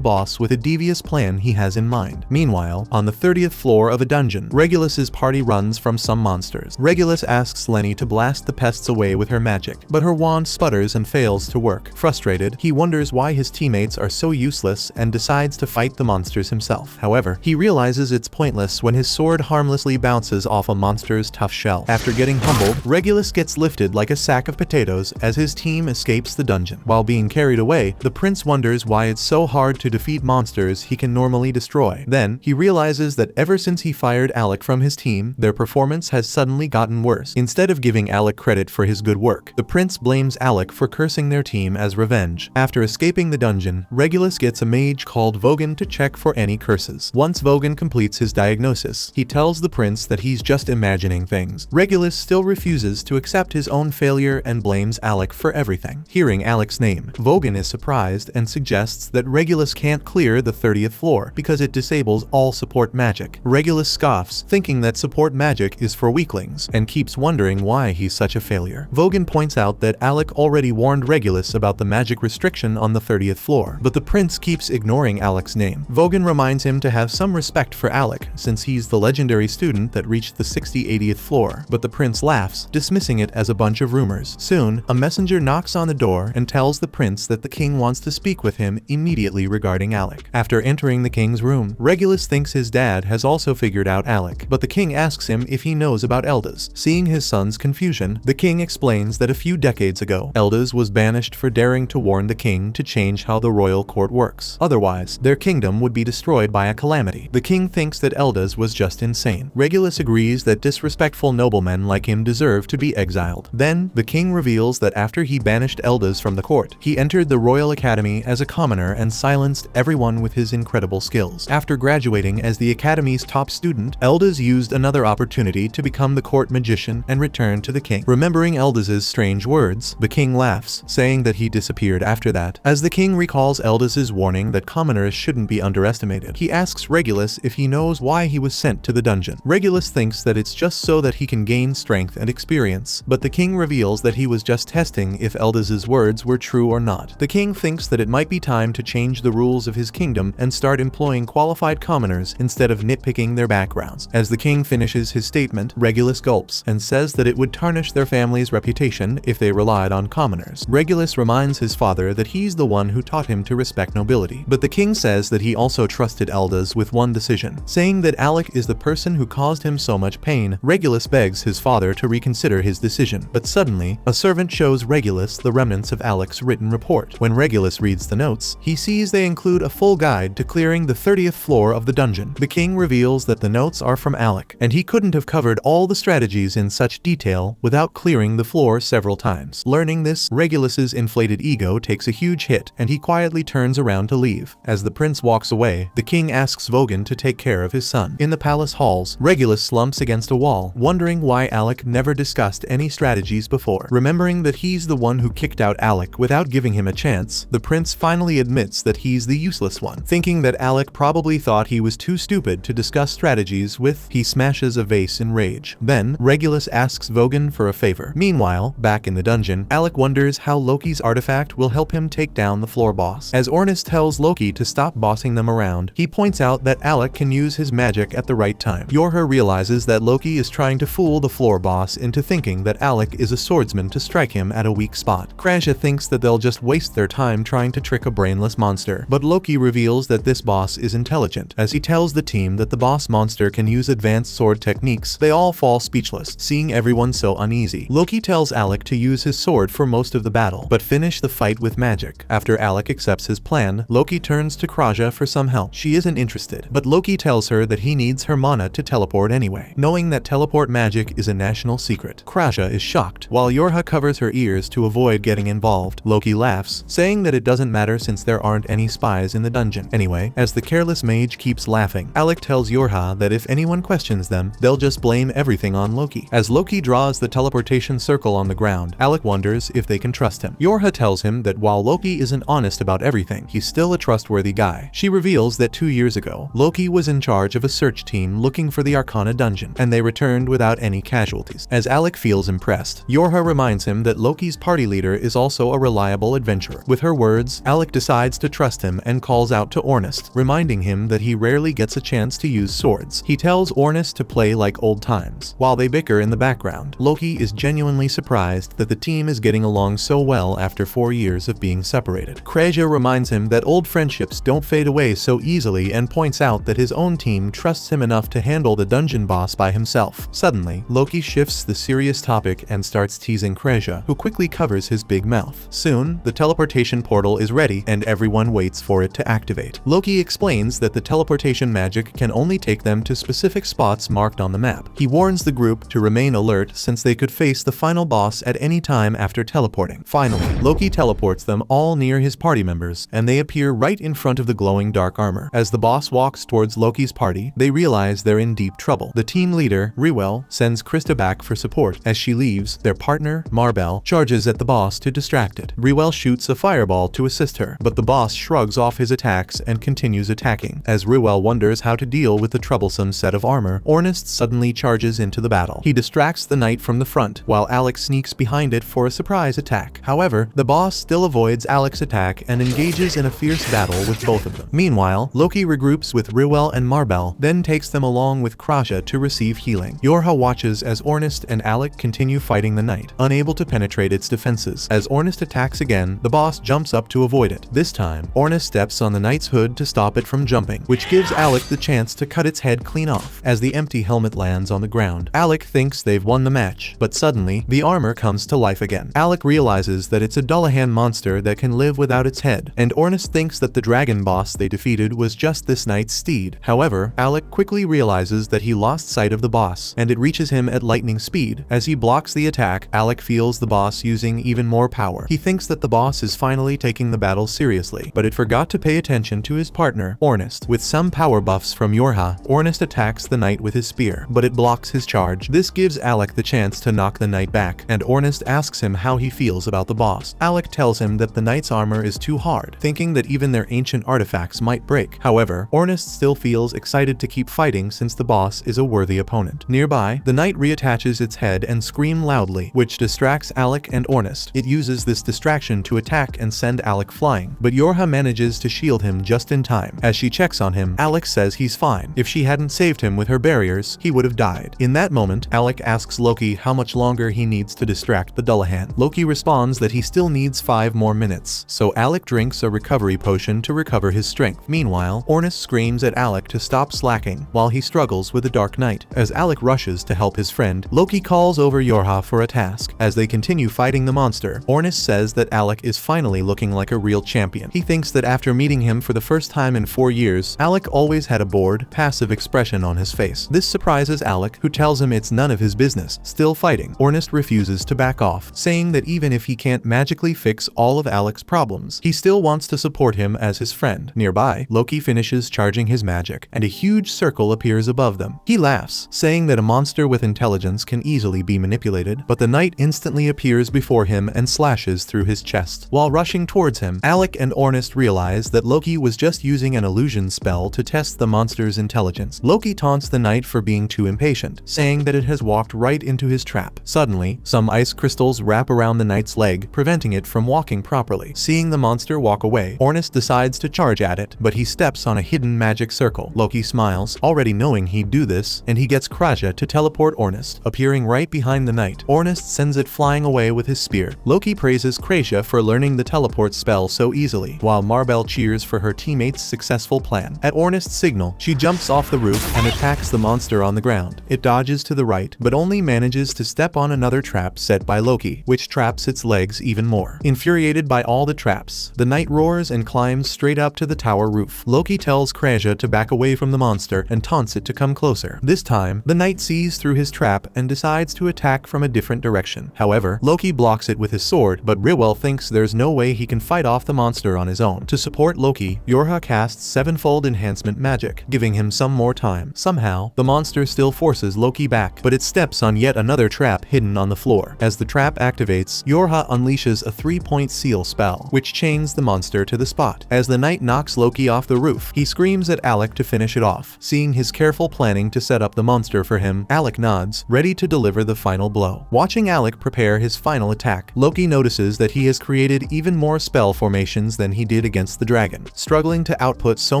boss with a devious plan he has in mind. Meanwhile, on the 30th floor of a dungeon, Regulus's party runs from some monsters. Regulus asks Lenny to blast the pests away with her magic, but her wand sputters and fails to work. Frustrated, he wonders why his teammates are so useless and decides to fight the monsters himself. However, he realizes it's pointless when his sword harmlessly bounces off a monster's tough shell. After getting humbled, Regulus gets lifted like a sack of potatoes as his team escapes the dungeon. While being carried away, the prince wonders why it's so hard to defeat monsters he can normally destroy. Then, he realizes that ever since he fired Alec from his team, their performance has suddenly gotten worse. Instead of giving Alec credit for his good work, the prince blames Alec for cursing their team as revenge. After escaping the dungeon, Regulus gets a mage called Vogan to check for any curses. Once Vogan completes his diagnosis, he tells the prince that he's just imagining things. Regulus still refuses to accept his own failure and blames Alec for everything. Hearing Alec's name, Vogan is surprised and suggests that Regulus can't clear the 30th floor because it disables all support magic. Regulus scoffs, thinking that support magic is for weaklings, and keeps wondering why he's such a failure. Vogan points out that Alec already warned Regulus about the magic restriction on the 30th floor, but the prince keeps ignoring Alec's name. Vogan reminds him to have some respect for Alec, since he's the legendary student that reached the 80th floor, but the prince laughs, dismissing it as a bunch of rumors. Soon, a messenger knocks on the door and tells the prince that the king wants to speak with him immediately regarding Alec. After entering the king's room, Regulus thinks his dad has also figured out Alec, but the king asks him if he knows about Eldaz. Seeing his son's confusion, the king explains that a few decades ago, Eldaz was banished for daring to warn the king to change how the royal court works. Otherwise, their kingdom would be destroyed by a calamity. The king thinks that Eldaz was just insane. Regulus agrees that disrespectful noblemen like him deserve to be exiled. Then, the king reveals that after he banished Eldaz from the court, he entered the Royal Academy as a commoner and silenced everyone with his incredible skills. After graduating as the academy's top student, Eldaz used another opportunity to become the court magician and return to the king. Remembering Eldaz's strange words, the king laughs, saying that he disappeared after that. As the king recalls Eldaz's warning that commoners shouldn't be underestimated, he asks Regulus if he knows why he was sent to the dungeon. Regulus thinks that it's just so that he can gain strength and experience, but the king reveals that he was just testing if Eldaz's words were true or not. The king thinks that it might be time to change the rules of his kingdom and start employing qualified commoners instead of nitpicking their backgrounds. As the king finishes his statement, Regulus gulps and says that it would tarnish their family's reputation if they relied on commoners. Regulus reminds his father that he's the one who taught him to respect nobility, but the king says that he also trusted Eldaz with one decision. Saying that Alec is the person who caused him so much pain, Regulus begs his father to reconsider his decision. But suddenly, a servant shows Regulus the remnants of Alec's written report. When Regulus reads the notes, he sees they include a full guide to clearing the 30th floor of the dungeon. The king reveals that the notes are from Alec, and he couldn't have covered all the strategies in such detail without clearing the floor several times. Learning this, Regulus's inflated ego takes a huge hit, and he quietly turns around to leave. As the prince walks away, the king asks Vogan to take care of his son. In the palace halls, Regulus slumps against a wall, wondering why Alec never discussed any strategies before. Remembering that he's the one who kicked out Alec without giving him a chance, the prince finally admits that he's the useless one. Thinking that Alec probably thought he was too stupid to discuss strategies with, he smashes a vase in rage. Then, Regulus asks Vogan for a favor. Meanwhile, back in the dungeon, Alec wonders how Loki's artifact will help him take down the floor boss. As Ornest tells Loki to stop bossing them around, he points out that Alec can use his magic at the right time. Yora realizes that Loki is trying to fool the floor boss into thinking that Alec is a swordsman to strike him at a weak spot. Kraa thinks that they'll just waste their time trying to trick a brainless monster, but Loki reveals that this boss is intelligent. As he tells the team that the boss monster can use advanced sword techniques, they all fall speechless, seeing everyone so uneasy. Loki tells Alec to use his sword for most of the battle, but finish the fight with magic. After Alec accepts his plan, Loki turns to Kraa for some help. She isn't interested, but Loki tells her that he needs her mana to teleport anyway, knowing that teleport magic is a national secret. Kraa is shocked, while Yora covers her ears to avoid getting involved. Loki laughs, saying that it doesn't matter since there aren't any spies in the dungeon. Anyway, as the careless mage keeps laughing, Alec tells Yora that if anyone questions them, they'll just blame everything on Loki. As Loki draws the teleportation circle on the ground, Alec wonders if they can trust him. Yora tells him that while Loki isn't honest about everything, he's still a trustworthy guy. She reveals that 2 years ago, Loki was in charge of a search team looking for the Arcana dungeon, and they returned without any casualties. As Alec feels impressed, impressed. Yora reminds him that Loki's party leader is also a reliable adventurer. With her words, Alec decides to trust him and calls out to Ornest, reminding him that he rarely gets a chance to use swords. He tells Ornest to play like old times. While they bicker in the background, Loki is genuinely surprised that the team is getting along so well after 4 years of being separated. Kraa reminds him that old friendships don't fade away so easily and points out that his own team trusts him enough to handle the dungeon boss by himself. Suddenly, Loki shifts the serious topic and starts teasing Kraa, who quickly covers his big mouth. Soon, the teleportation portal is ready and everyone waits for it to activate. Loki explains that the teleportation magic can only take them to specific spots marked on the map. He warns the group to remain alert since they could face the final boss at any time after teleporting. Finally, Loki teleports them all near his party members, and they appear right in front of the glowing dark armor. As the boss walks towards Loki's party, they realize they're in deep trouble. The team leader, Duel, sends Krista back for support. As she leaves, their partner, Marbell, charges at the boss to distract it. Duel shoots a fireball to assist her, but the boss shrugs off his attacks and continues attacking. As Duel wonders how to deal with the troublesome set of armor, Ornest suddenly charges into the battle. He distracts the knight from the front, while Alec sneaks behind it for a surprise attack. However, the boss still avoids Alec's attack and engages in a fierce battle with both of them. Meanwhile, Loki regroups with Duel and Marbell, then takes them along with Kraa to receive healing. Yora watches as Ornest and Alec continue fighting the knight, unable to penetrate its defenses. As Ornest attacks again, the boss jumps up to avoid it. This time, Ornest steps on the knight's hood to stop it from jumping, which gives Alec the chance to cut its head clean off. As the empty helmet lands on the ground, Alec thinks they've won the match, but suddenly, the armor comes to life again. Alec realizes that it's a Dullahan monster that can live without its head, and Ornest thinks that the dragon boss they defeated was just this knight's steed. However, Alec quickly realizes that he lost sight of the boss, and it reaches him at lightning speed. As he blocks the attack, Alec feels the boss using even more power. He thinks that the boss is finally taking the battle seriously, but it forgot to pay attention to his partner, Ornest. With some power buffs from Yora, Ornest attacks the knight with his spear, but it blocks his charge. This gives Alec the chance to knock the knight back, and Ornest asks him how he feels about the boss. Alec tells him that the knight's armor is too hard, thinking that even their ancient artifacts might break. However, Ornest still feels excited to keep fighting since the boss is a worthy opponent. Nearby, the knight reattaches its head and screams loudly, which distracts Alec and Ornest. It uses this distraction to attack and send Alec flying, but Yora manages to shield him just in time. As she checks on him, Alec says he's fine. If she hadn't saved him with her barriers, he would have died. In that moment, Alec asks Loki how much longer he needs to distract the Dullahan. Loki responds that he still needs 5 more minutes, so Alec drinks a recovery potion to recover his strength. Meanwhile, Ornest screams at Alec to stop slacking while he struggles with the Dark Knight. As Alec rushes to help his friend, Loki calls over Yora for a task. As they continue fighting the monster, Ornest says that Alec is finally looking like a real champion. He thinks that after meeting him for the first time in 4 years, Alec always had a bored, passive expression on his face. This surprises Alec, who tells him it's none of his business. Still fighting, Ornest refuses to back off, saying that even if he can't magically fix all of Alec's problems, he still wants to support him as his friend. Nearby, Loki finishes charging his magic, and a huge circle appears above them. He laughs, saying that a monster with intelligence can easily be manipulated, but the knight instantly appears before him and slashes through his chest. While rushing towards him, Alec and Ornest realize that Loki was just using an illusion spell to test the monster's intelligence. Loki taunts the knight for being too impatient, saying that it has walked right into his trap. Suddenly, some ice crystals wrap around the knight's leg, preventing it from walking properly. Seeing the monster walk away, Ornest decides to charge at it, but he steps on a hidden magic circle. Loki smiles, already knowing he'd do this, and he gets Kraa to teleport Ornest, appearing right behind the knight. Ornest sends it flying away with his spear. Loki praises Kraa for learning the teleport spell so easily, while Marbell cheers for her teammates' successful plan. At Ornest's signal, she jumps off the roof and attacks the monster on the ground. It dodges to the right, but only manages to step on another trap set by Loki, which traps its legs even more. Infuriated by all the traps, the knight roars and climbs straight up to the tower roof. Loki tells Kraa to back away from the monster and taunts it to come closer. This time, the knight sees through his trap and decides to attack from a different direction. However, Loki blocks it with his sword, but Duel thinks there's no way he can fight off the monster on his own. To support Loki, Yora casts 7-fold enhancement magic, giving him some more time. Somehow, the monster still forces Loki back, but it steps on yet another trap hidden on the floor. As the trap activates, Yora unleashes a 3-point seal spell, which chains the monster to the spot. As the knight knocks Loki off the roof, he screams at Alec to finish it off. Seeing his careful planning to set up the monster for him, Alec nods, ready to deliver the final blow. blow. Watching Alec prepare his final attack, Loki notices that he has created even more spell formations than he did against the dragon. Struggling to output so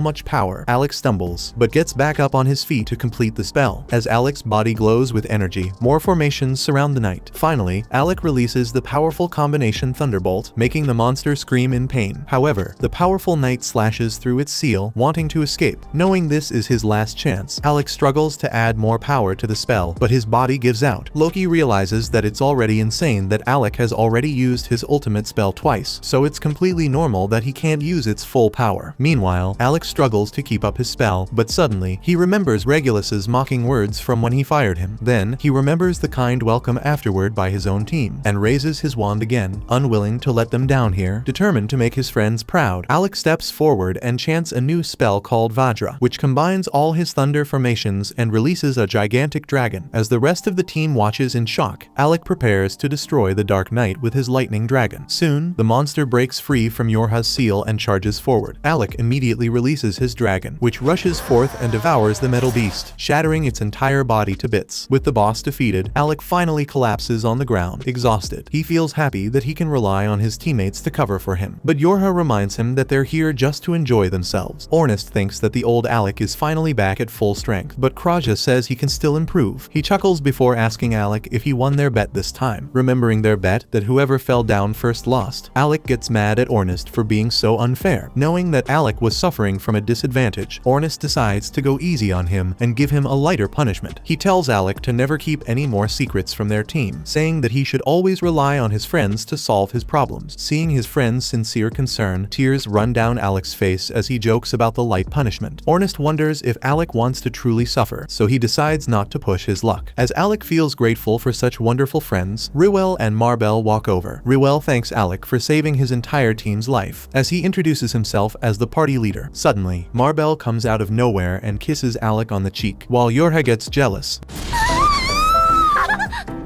much power, Alec stumbles, but gets back up on his feet to complete the spell. As Alec's body glows with energy, more formations surround the knight. Finally, Alec releases the powerful combination Thunderbolt, making the monster scream in pain. However, the powerful knight slashes through its seal, wanting to escape. Knowing this is his last chance, Alec struggles to add more power to the spell, but his body gives out. Loki realizes that it's already insane that Alec has already used his ultimate spell twice, so it's completely normal that he can't use its full power. Meanwhile, Alec struggles to keep up his spell, but suddenly, he remembers Regulus's mocking words from when he fired him. Then, he remembers the kind welcome afterward by his own team, and raises his wand again, unwilling to let them down here. Determined to make his friends proud, Alec steps forward and chants a new spell called Vajra, which combines all his thunder formations and releases a gigantic dragon. As the rest of the team watches in shock, Alec prepares to destroy the Dark Knight with his lightning dragon. Soon, the monster breaks free from Yora's seal and charges forward. Alec immediately releases his dragon, which rushes forth and devours the metal beast, shattering its entire body to bits. With the boss defeated, Alec finally collapses on the ground, exhausted. He feels happy that he can rely on his teammates to cover for him, but Yora reminds him that they're here just to enjoy themselves. Ornest thinks that the old Alec is finally back at full strength, but Kraa says he can still improve. He chuckles before asking Alec if he won their bet this time. Remembering their bet that whoever fell down first lost, Alec gets mad at Ornest for being so unfair. Knowing that Alec was suffering from a disadvantage, Ornest decides to go easy on him and give him a lighter punishment. He tells Alec to never keep any more secrets from their team, saying that he should always rely on his friends to solve his problems. Seeing his friend's sincere concern, tears run down Alec's face as he jokes about the light punishment. Ornest wonders if Alec wants to truly suffer, so he decides not to push his luck. As Alec feels grateful for such wonderful friends, Ruel and Marbel walk over. Ruel thanks Alec for saving his entire team's life, as he introduces himself as the party leader. Suddenly, Marbel comes out of nowhere and kisses Alec on the cheek, while Yora gets jealous.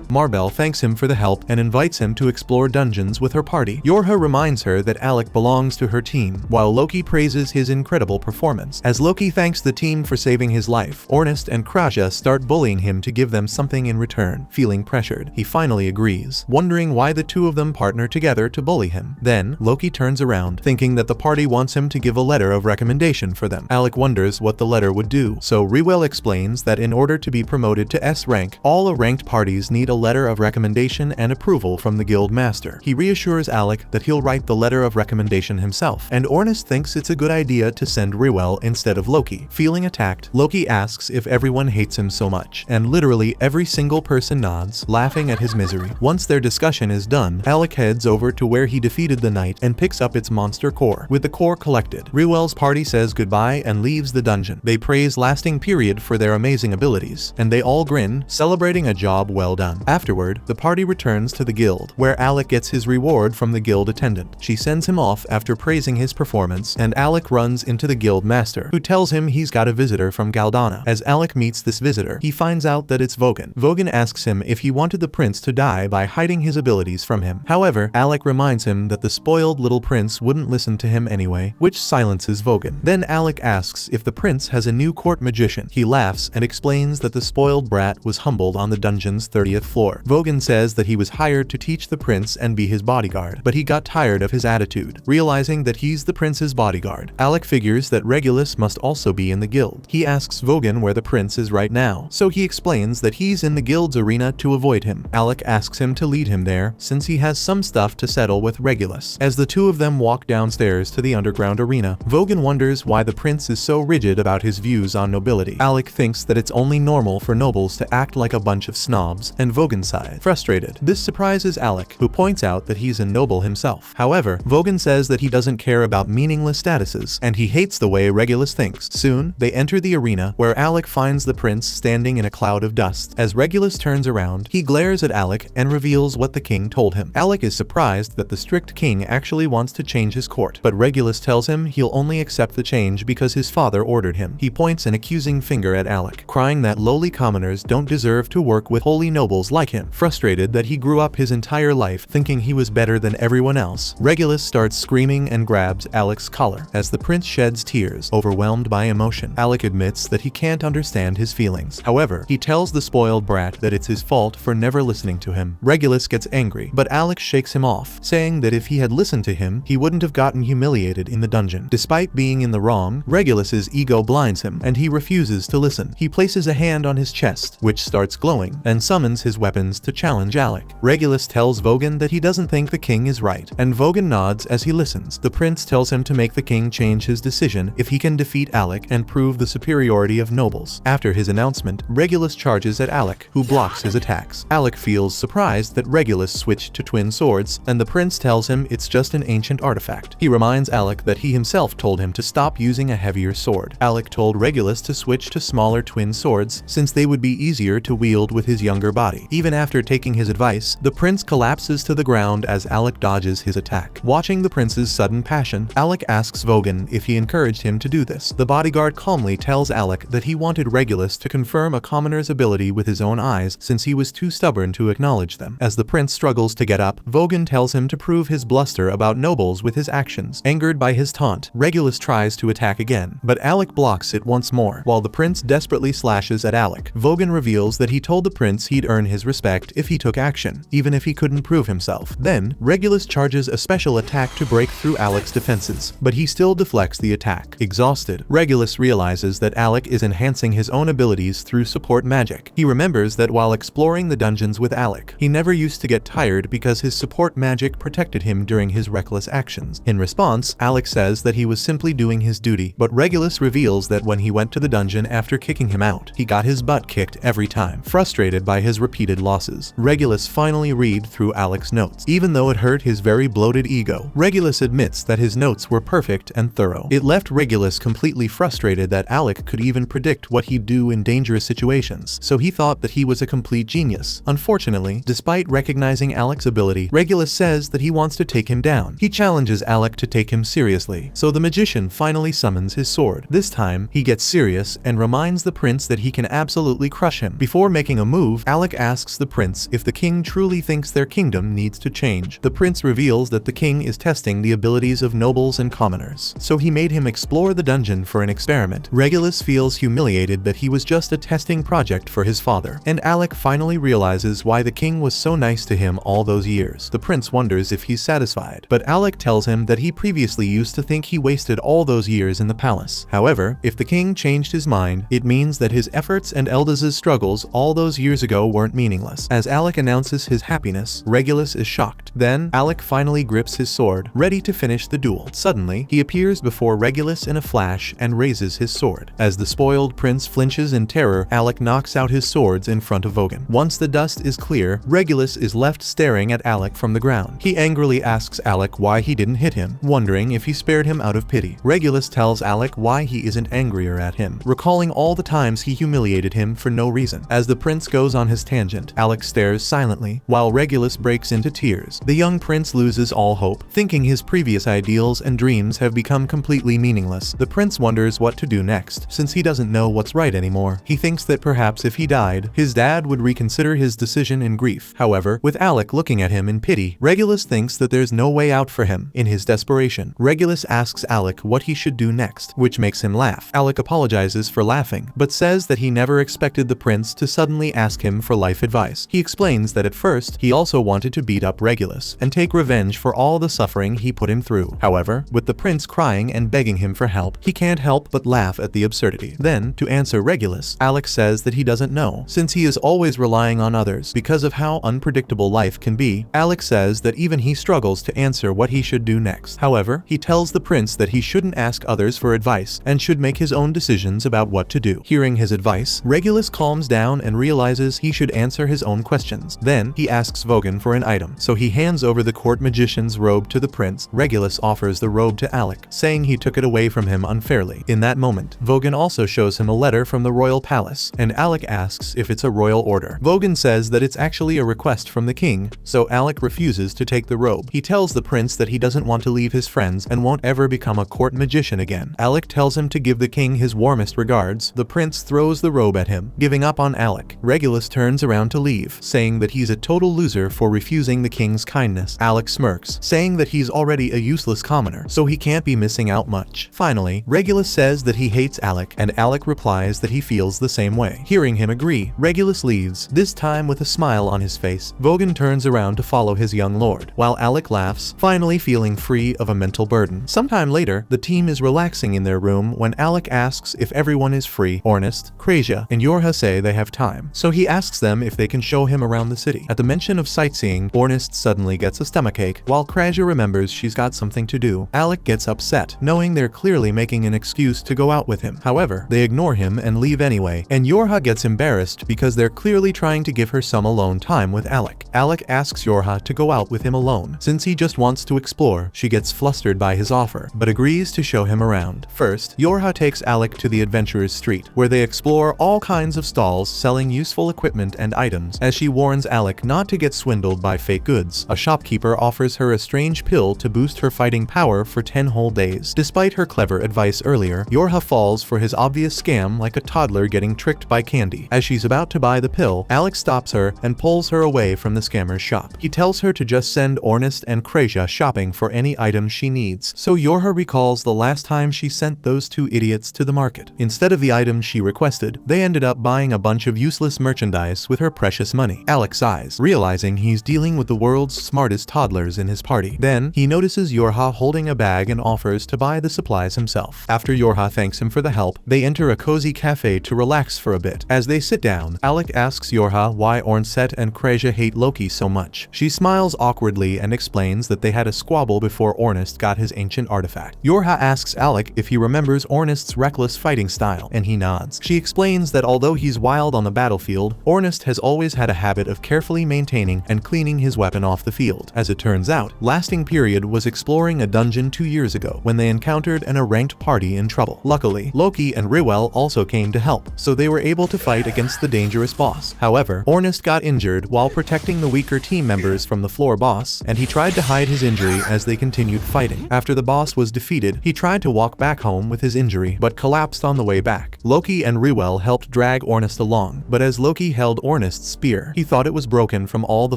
Marbel thanks him for the help and invites him to explore dungeons with her party. Yora reminds her that Alec belongs to her team, while Loki praises his incredible performance. As Loki thanks the team for saving his life, Ornest and Kraa start bullying him to give them something in return. Feeling pressured, he finally agrees, wondering why the two of them partner together to bully him. Then, Loki turns around, thinking that the party wants him to give a letter of recommendation for them. Alec wonders what the letter would do, so Ruel explains that in order to be promoted to S rank, all ranked parties need a letter of recommendation and approval from the guild master. He reassures Alec that he'll write the letter of recommendation himself, and Ornest thinks it's a good idea to send Ruel instead of Loki. Feeling attacked, Loki asks if everyone hates him so much, and literally every single person nods, laughing at his misery. Once their discussion is done, Alec heads over to where he defeated the knight and picks up its monster core. With the core collected, Ruel's party says goodbye and leaves the dungeon. They praise Lasting Period for their amazing abilities, and they all grin, celebrating a job well done. Afterward, the party returns to the guild, where Alec gets his reward from the guild attendant. She sends him off after praising his performance, and Alec runs into the guild master, who tells him he's got a visitor from Galdana. As Alec meets this visitor, he finds out that it's Vogan. Vogan asks him if he wanted the prince to die by hiding his abilities from him. However, Alec reminds him that the spoiled little prince wouldn't listen to him anyway, which silences Vogan. Then Alec asks if the prince has a new court magician. He laughs and explains that the spoiled brat was humbled on the dungeon's 30th floor. Vogan says that he was hired to teach the prince and be his bodyguard, but he got tired of his attitude. Realizing that he's the prince's bodyguard, Alec figures that Regulus must also be in the guild. He asks Vogan where the prince is right now, so he explains that he's in the guild's arena to avoid him. Alec asks him to lead him there, since he has some stuff to settle with Regulus. As the two of them walk downstairs to the underground arena, Vogan wonders why the prince is so rigid about his views on nobility. Alec thinks that it's only normal for nobles to act like a bunch of snobs, and Vogan sighs, frustrated. This surprises Alec, who points out that he's a noble himself. However, Vogan says that he doesn't care about meaningless statuses, and he hates the way Regulus thinks. Soon, they enter the arena, where Alec finds the prince standing in a cloud of dust. As Regulus turns around, he glares at Alec and reveals what the king told him. Alec is surprised that the strict king actually wants to change his court, but Regulus tells him he'll only accept the change because his father ordered him. He points an accusing finger at Alec, crying that lowly commoners don't deserve to work with holy nobles like him. Frustrated that he grew up his entire life thinking he was better than everyone else, Regulus starts screaming and grabs Alec's collar. As the prince sheds tears, overwhelmed by emotion, Alec admits that he can't understand his feelings. However, he tells the spoiled brat that it's his fault for never listening to him. Regulus gets angry, but Alec shakes him off, saying that if he had listened to him, he wouldn't have gotten humiliated in the dungeon. Despite being in the wrong, Regulus's ego blinds him, and he refuses to listen. He places a hand on his chest, which starts glowing, and summons his weapons to challenge Alec. Regulus tells Vogan that he doesn't think the king is right, and Vogan nods as he listens. The prince tells him to make the king change his decision if he can defeat Alec and prove the superiority of nobles. After his announcement, Regulus charges at Alec, who blocks his attacks. Alec feels surprised that Regulus switched to twin swords, and the prince tells him it's just an ancient artifact. He reminds Alec that he himself told him to stop using a heavier sword. Alec told Regulus to switch to smaller twin swords since they would be easier to wield with his younger body. Even after taking his advice, the prince collapses to the ground as Alec dodges his attack. Watching the prince's sudden passion, Alec asks Vogan if he encouraged him to do this. The bodyguard calmly tells Alec that he wanted Regulus to confirm a commoner's ability with his own eyes since he was too stubborn to acknowledge them. As the prince struggles to get up, Vogan tells him to prove his bluster about nobles with his actions. Angered by his taunt, Regulus tries to attack again, but Alec blocks it once more. While the prince desperately slashes at Alec, Vogan reveals that he told the prince he'd earn his respect if he took action, even if he couldn't prove himself. Then, Regulus charges a special attack to break through Alec's defenses, but he still deflects the attack. Exhausted, Regulus realizes that Alec is enhancing his own abilities through support magic. He remembers that while exploring the dungeons with Alec, he never used to get tired because his support magic protected him during his reckless actions. In response, Alec says that he was simply doing his duty, but Regulus reveals that when he went to the dungeon after kicking him out, he got his butt kicked every time. Frustrated by his repeated losses, Regulus finally read through Alec's notes. Even though it hurt his very bloated ego, Regulus admits that his notes were perfect and thorough. It left Regulus completely frustrated that Alec could even predict what he'd do in dangerous situations, so he thought that he was a complete genius. Unfortunately, despite recognizing Alec's ability, Regulus says that he wants to take him down. He challenges Alec to take him seriously, so the magician finally summons his sword. This time, he gets serious and reminds the prince that he can absolutely crush him. Before making a move, Alec asks the prince if the king truly thinks their kingdom needs to change. The prince reveals that the king is testing the abilities of nobles and commoners, so he made him explore the dungeon for an experiment. Regulus feels humiliated that he was just a testing project for his father, and Alec finally realizes why the king was so nice to him all those years. The prince wonders if he's satisfied, but Alec tells him that he previously used to think he wasted all those years in the palace. However, if the king changed his mind, it means that his efforts and Eldaz's struggles all those years ago weren't meaningless. As Alec announces his happiness, Regulus is shocked. Then, Alec finally grips his sword, ready to finish the duel. Suddenly, he appears before Regulus in a flash and raises his sword. As the spoiled prince flinches in terror, Alec knocks out his swords in front of Vogan. Once the dust is clear, Regulus is left staring at Alec from the ground. He angrily asks Alec why he didn't hit him, wondering if he spared him out of pity. Regulus tells Alec why he isn't angrier at him, recalling all the times he humiliated him for no reason. As the prince goes on his tangent, Alec stares silently, while Regulus breaks into tears. The young prince loses all hope, thinking his previous ideals and dreams have become completely meaningless. The prince wonders what to do next, since he doesn't know what's right anymore. He thinks that perhaps if he died, his dad would reconsider his decision in grief. However, with Alec looking at him in pity, Regulus thinks that there's no way out for him. In his desperation, Regulus asks Alec what he should do next, which makes him laugh. Alec apologizes for laughing, but says that he never expected the prince to suddenly ask him for life advice. He explains that at first, he also wanted to beat up Regulus and take revenge for all the suffering he put him through. However, with the prince crying and begging him for help, he can't help but laugh at the absurdity. Then, to answer Regulus, Alec says that he doesn't know, since he is always relying on others because of how unpredictable life can be. Alec says that even he struggles to answer what he should do next. However, he tells the prince that he shouldn't ask others for advice and should make his own decisions about what to do. Hearing his advice, Regulus calms down and realizes he should answer his own questions. Then, he asks Vogan for an item, so he hands over the court magician's robe to the prince. Regulus offers the robe to Alec, saying he took it away from him unfairly. In that moment, Vogan also shows him a letter from the royal palace, and Alec asks if it's a royal order. Vogan says that it's actually a request from the king, so Alec refuses to take the robe. He tells the prince that he doesn't want to leave his friends and won't ever become a court magician again. Alec tells him to give the king his warmest regards. The prince throws the robe at him, giving up on Alec. Regulus turns around around to leave, saying that he's a total loser for refusing the king's kindness. Alec smirks, saying that he's already a useless commoner, so he can't be missing out much. Finally, Regulus says that he hates Alec, and Alec replies that he feels the same way. Hearing him agree, Regulus leaves, this time with a smile on his face. Vogan turns around to follow his young lord, while Alec laughs, finally feeling free of a mental burden. Sometime later, the team is relaxing in their room when Alec asks if everyone is free. Ornest, Kraa, and Yora say they have time, so he asks them if they can show him around the city. At the mention of sightseeing, Ornest suddenly gets a stomachache, while Kraa remembers she's got something to do. Alec gets upset, knowing they're clearly making an excuse to go out with him. However, they ignore him and leave anyway, and Yora gets embarrassed because they're clearly trying to give her some alone time with Alec. Alec asks Yora to go out with him alone, since he just wants to explore. She gets flustered by his offer, but agrees to show him around. First, Yora takes Alec to the Adventurers Street, where they explore all kinds of stalls selling useful equipment and items. As she warns Alec not to get swindled by fake goods, a shopkeeper offers her a strange pill to boost her fighting power for 10 whole days. Despite her clever advice earlier, Yora falls for his obvious scam like a toddler getting tricked by candy. As she's about to buy the pill, Alec stops her and pulls her away from the scammer's shop. He tells her to just send Ornest and Kraa shopping for any items she needs, so Yora recalls the last time she sent those two idiots to the market. Instead of the items she requested, they ended up buying a bunch of useless merchandise with her precious money. Alec sighs, realizing he's dealing with the world's smartest toddlers in his party. Then, he notices Yora holding a bag and offers to buy the supplies himself. After Yora thanks him for the help, they enter a cozy cafe to relax for a bit. As they sit down, Alec asks Yora why Ornest and Kraa hate Loki so much. She smiles awkwardly and explains that they had a squabble before Ornest got his ancient artifact. Yora asks Alec if he remembers Ornest's reckless fighting style, and he nods. She explains that although he's wild on the battlefield, Ornest has always had a habit of carefully maintaining and cleaning his weapon off the field. As it turns out, Lasting Period was exploring a dungeon 2 years ago when they encountered an ranked party in trouble. Luckily, Loki and Duel also came to help, so they were able to fight against the dangerous boss. However, Ornest got injured while protecting the weaker team members from the floor boss, and he tried to hide his injury as they continued fighting. After the boss was defeated, he tried to walk back home with his injury, but collapsed on the way back. Loki and Duel helped drag Ornest along, but as Loki held Ornest's spear, he thought it was broken from all the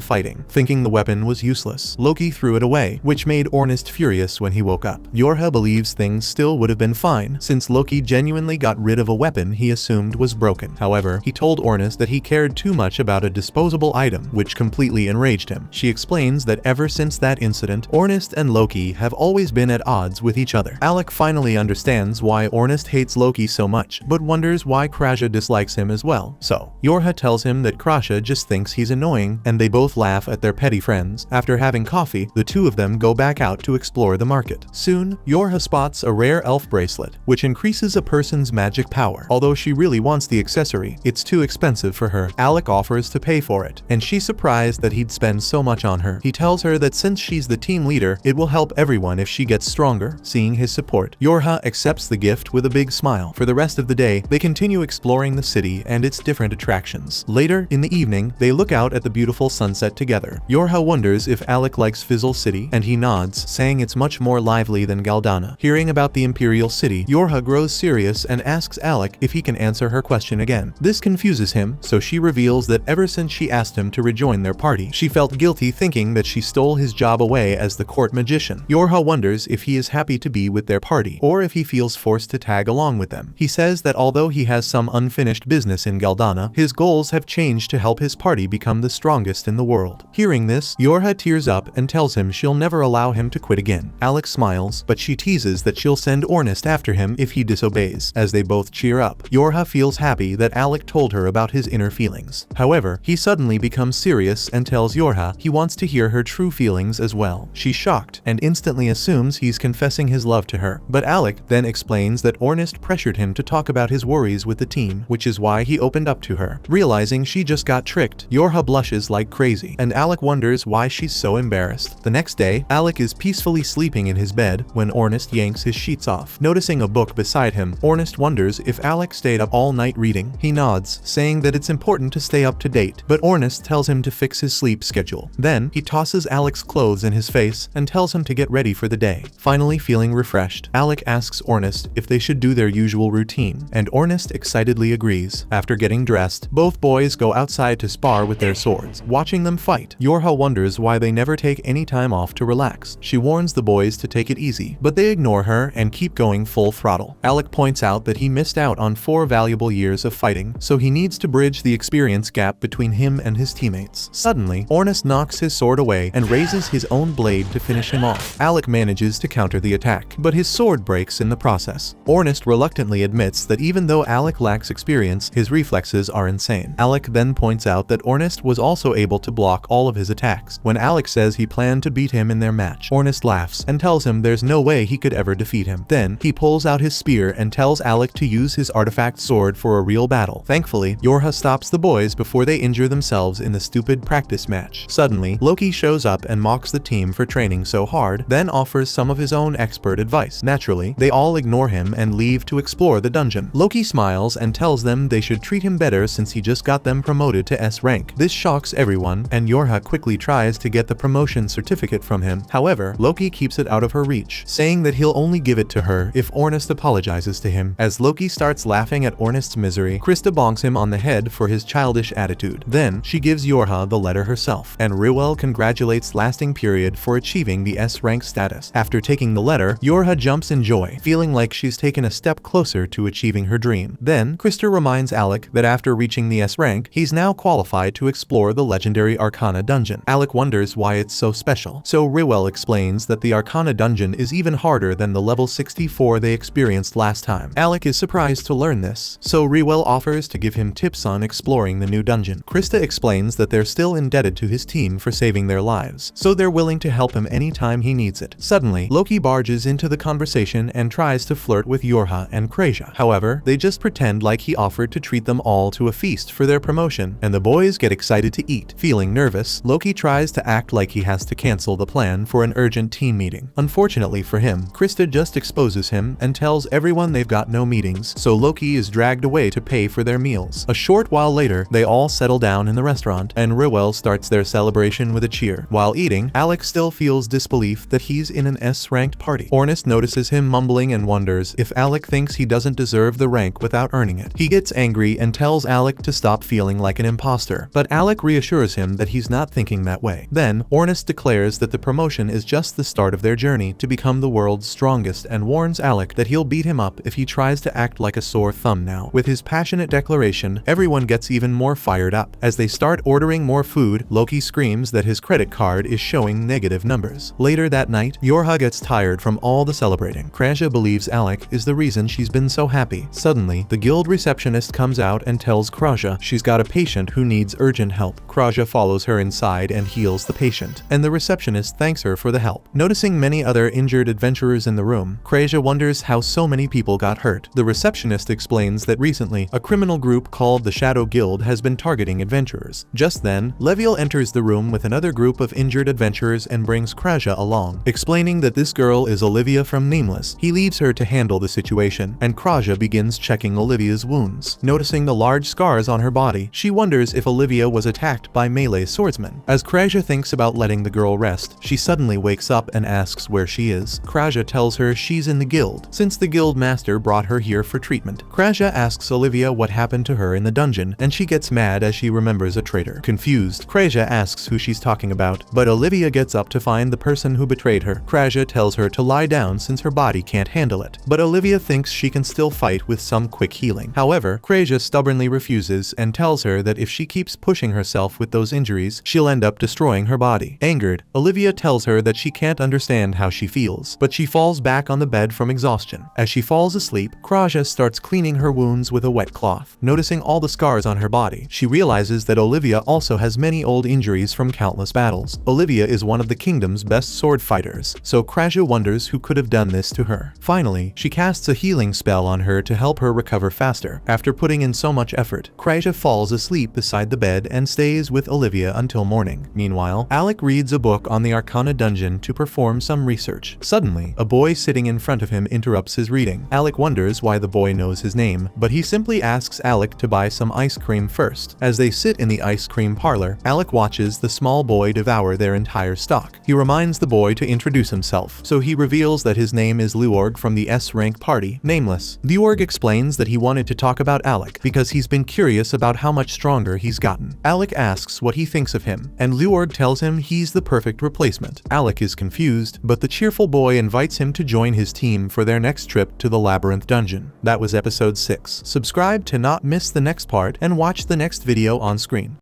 fighting. Thinking the weapon was useless, Loki threw it away, which made Ornest furious when he woke up. Yora believes things still would have been fine, since Loki genuinely got rid of a weapon he assumed was broken. However, he told Ornest that he cared too much about a disposable item, which completely enraged him. She explains that ever since that incident, Ornest and Loki have always been at odds with each other. Alec finally understands why Ornest hates Loki so much, but wonders why Kraa dislikes him as well. So, Yora tells him that Kraa just thinks he's annoying, and they both laugh at their petty friends. After having coffee, the two of them go back out to explore the market. Soon, Yora spots a rare elf bracelet, which increases a person's magic power. Although she really wants the accessory, it's too expensive for her. Alec offers to pay for it, and she's surprised that he'd spend so much on her. He tells her that since she's the team leader, it will help everyone if she gets stronger. Seeing his support, Yora accepts the gift with a big smile. For the rest of the day, they continue exploring the city and its different attractions. Later, in the evening, they look out at the beautiful sunset together. Yora wonders if Alec likes Fizzle City, and he nods, saying it's much more lively than Galdana. Hearing about the Imperial City, Yora grows serious and asks Alec if he can answer her question again. This confuses him, so she reveals that ever since she asked him to rejoin their party, she felt guilty thinking that she stole his job away as the court magician. Yora wonders if he is happy to be with their party, or if he feels forced to tag along with them. He says that although he has some unfinished business in Galdana, his goals have changed to help his party become the strongest in the world. Hearing this, Yora tears up and tells him she'll never allow him to quit again. Alec smiles, but she teases that she'll send Ornest after him if he disobeys. As they both cheer up, Yora feels happy that Alec told her about his inner feelings. However, he suddenly becomes serious and tells Yora he wants to hear her true feelings as well. She's shocked and instantly assumes he's confessing his love to her, but Alec then explains that Ornest pressured him to talk about his worries with the team, which is why he opened up to her. Realizing she just got tricked, Yora blushes like crazy, and Alec wonders why she's so embarrassed. The next day, Alec is peacefully sleeping in his bed when Ornest yanks his sheets off. Noticing a book beside him, Ornest wonders if Alec stayed up all night reading. He nods, saying that it's important to stay up to date, but Ornest tells him to fix his sleep schedule. Then, he tosses Alec's clothes in his face and tells him to get ready for the day. Finally feeling refreshed, Alec asks Ornest if they should do their usual routine, and Ornest excitedly agrees. After getting dressed, both boys go go outside to spar with their swords. Watching them fight, Yora wonders why they never take any time off to relax. She warns the boys to take it easy, but they ignore her and keep going full throttle. Alec points out that he missed out on 4 valuable years of fighting, so he needs to bridge the experience gap between him and his teammates. Suddenly, Ornest knocks his sword away and raises his own blade to finish him off. Alec manages to counter the attack, but his sword breaks in the process. Ornest reluctantly admits that even though Alec lacks experience, his reflexes are insane. Alec then points out that Ornest was also able to block all of his attacks. When Alec says he planned to beat him in their match, Ornest laughs and tells him there's no way he could ever defeat him. Then, he pulls out his spear and tells Alec to use his artifact sword for a real battle. Thankfully, Yora stops the boys before they injure themselves in the stupid practice match. Suddenly, Loki shows up and mocks the team for training so hard, then offers some of his own expert advice. Naturally, they all ignore him and leave to explore the dungeon. Loki smiles and tells them they should treat him better since he just got them promoted to S rank. This shocks everyone, and Yora quickly tries to get the promotion certificate from him. However, Loki keeps it out of her reach, saying that he'll only give it to her if Ornest apologizes to him. As Loki starts laughing at Ornest's misery, Krista bonks him on the head for his childish attitude. Then, she gives Yora the letter herself, and Duel congratulates Lasting Period for achieving the S rank status. After taking the letter, Yora jumps in joy, feeling like she's taken a step closer to achieving her dream. Then, Krista reminds Alec that after reaching the S rank, he's now qualified to explore the legendary Arcana dungeon. Alec wonders why it's so special, so Duel explains that the Arcana dungeon is even harder than the level 64 they experienced last time. Alec is surprised to learn this, so Duel offers to give him tips on exploring the new dungeon. Krista explains that they're still indebted to his team for saving their lives, so they're willing to help him anytime he needs it. Suddenly, Loki barges into the conversation and tries to flirt with Yora and Kraa. However, they just pretend like he offered to treat them all to a feast for their promotion, and the boys get excited to eat. Feeling nervous, Loki tries to act like he has to cancel the plan for an urgent team meeting. Unfortunately for him, Krista just exposes him and tells everyone they've got no meetings, so Loki is dragged away to pay for their meals. A short while later, they all settle down in the restaurant, and Duel starts their celebration with a cheer. While eating, Alec still feels disbelief that he's in an S-ranked party. Ornest notices him mumbling and wonders if Alec thinks he doesn't deserve the rank without earning it. He gets angry and tells Alec to stop feeling like an imposter, but Alec reassures him that he's not thinking that way. Then, Ornest declares that the promotion is just the start of their journey to become the world's strongest and warns Alec that he'll beat him up if he tries to act like a sore thumb now. With his passionate declaration, everyone gets even more fired up. As they start ordering more food, Loki screams that his credit card is showing negative numbers. Later that night, Yora gets tired from all the celebrating. Kraa believes Alec is the reason she's been so happy. Suddenly, the guild receptionist comes out and tells Kraa she's got a patient who needs urgent help. Kraa follows her inside and heals the patient, and the receptionist thanks her for the help. Noticing many other injured adventurers in the room, Kraa wonders how so many people got hurt. The receptionist explains that recently, a criminal group called the Shadow Guild has been targeting adventurers. Just then, Leviel enters the room with another group of injured adventurers and brings Kraa along, explaining that this girl is Olivia from Nameless. He leaves her to handle the situation, and Kraa begins checking Olivia's wounds. Noticing the large scars on her body, she wonders if Olivia was attacked by melee swordsmen. As Kraa thinks about letting the girl rest, she suddenly wakes up and asks where she is. Kraa tells her she's in the guild, since the guild master brought her here for treatment. Kraa asks Olivia what happened to her in the dungeon, and she gets mad as she remembers a traitor. Confused, Kraa asks who she's talking about, but Olivia gets up to find the person who betrayed her. Kraa tells her to lie down since her body can't handle it, but Olivia thinks she can still fight with some quick healing. However, Kraa stubbornly refuses and tells her that if she keeps pushing herself with those injuries, she'll end up destroying her body. Angered, Olivia tells her that she can't understand how she feels, but she falls back on the bed from exhaustion. As she falls asleep, Kraa starts cleaning her wounds with a wet cloth. Noticing all the scars on her body, she realizes that Olivia also has many old injuries from countless battles. Olivia is one of the kingdom's best sword fighters, so Kraa wonders who could have done this to her. Finally, she casts a healing spell on her to help her recover faster. After putting in so much effort, Kraa falls asleep beside the bed and stays with Olivia until morning. Meanwhile, Alec reads a book on the Arcana dungeon to perform some research. Suddenly, a boy sitting in front of him interrupts his reading. Alec wonders why the boy knows his name, but he simply asks Alec to buy some ice cream first. As they sit in the ice cream parlor, Alec watches the small boy devour their entire stock. He reminds the boy to introduce himself, so he reveals that his name is Duel from the S-rank party, Nameless. Duel explains that he wanted to talk about Alec because he's been curious about how much much stronger he's gotten. Alec asks what he thinks of him, and Luord tells him he's the perfect replacement. Alec is confused, but the cheerful boy invites him to join his team for their next trip to the Labyrinth Dungeon. That was episode 6. Subscribe to not miss the next part and watch the next video on screen.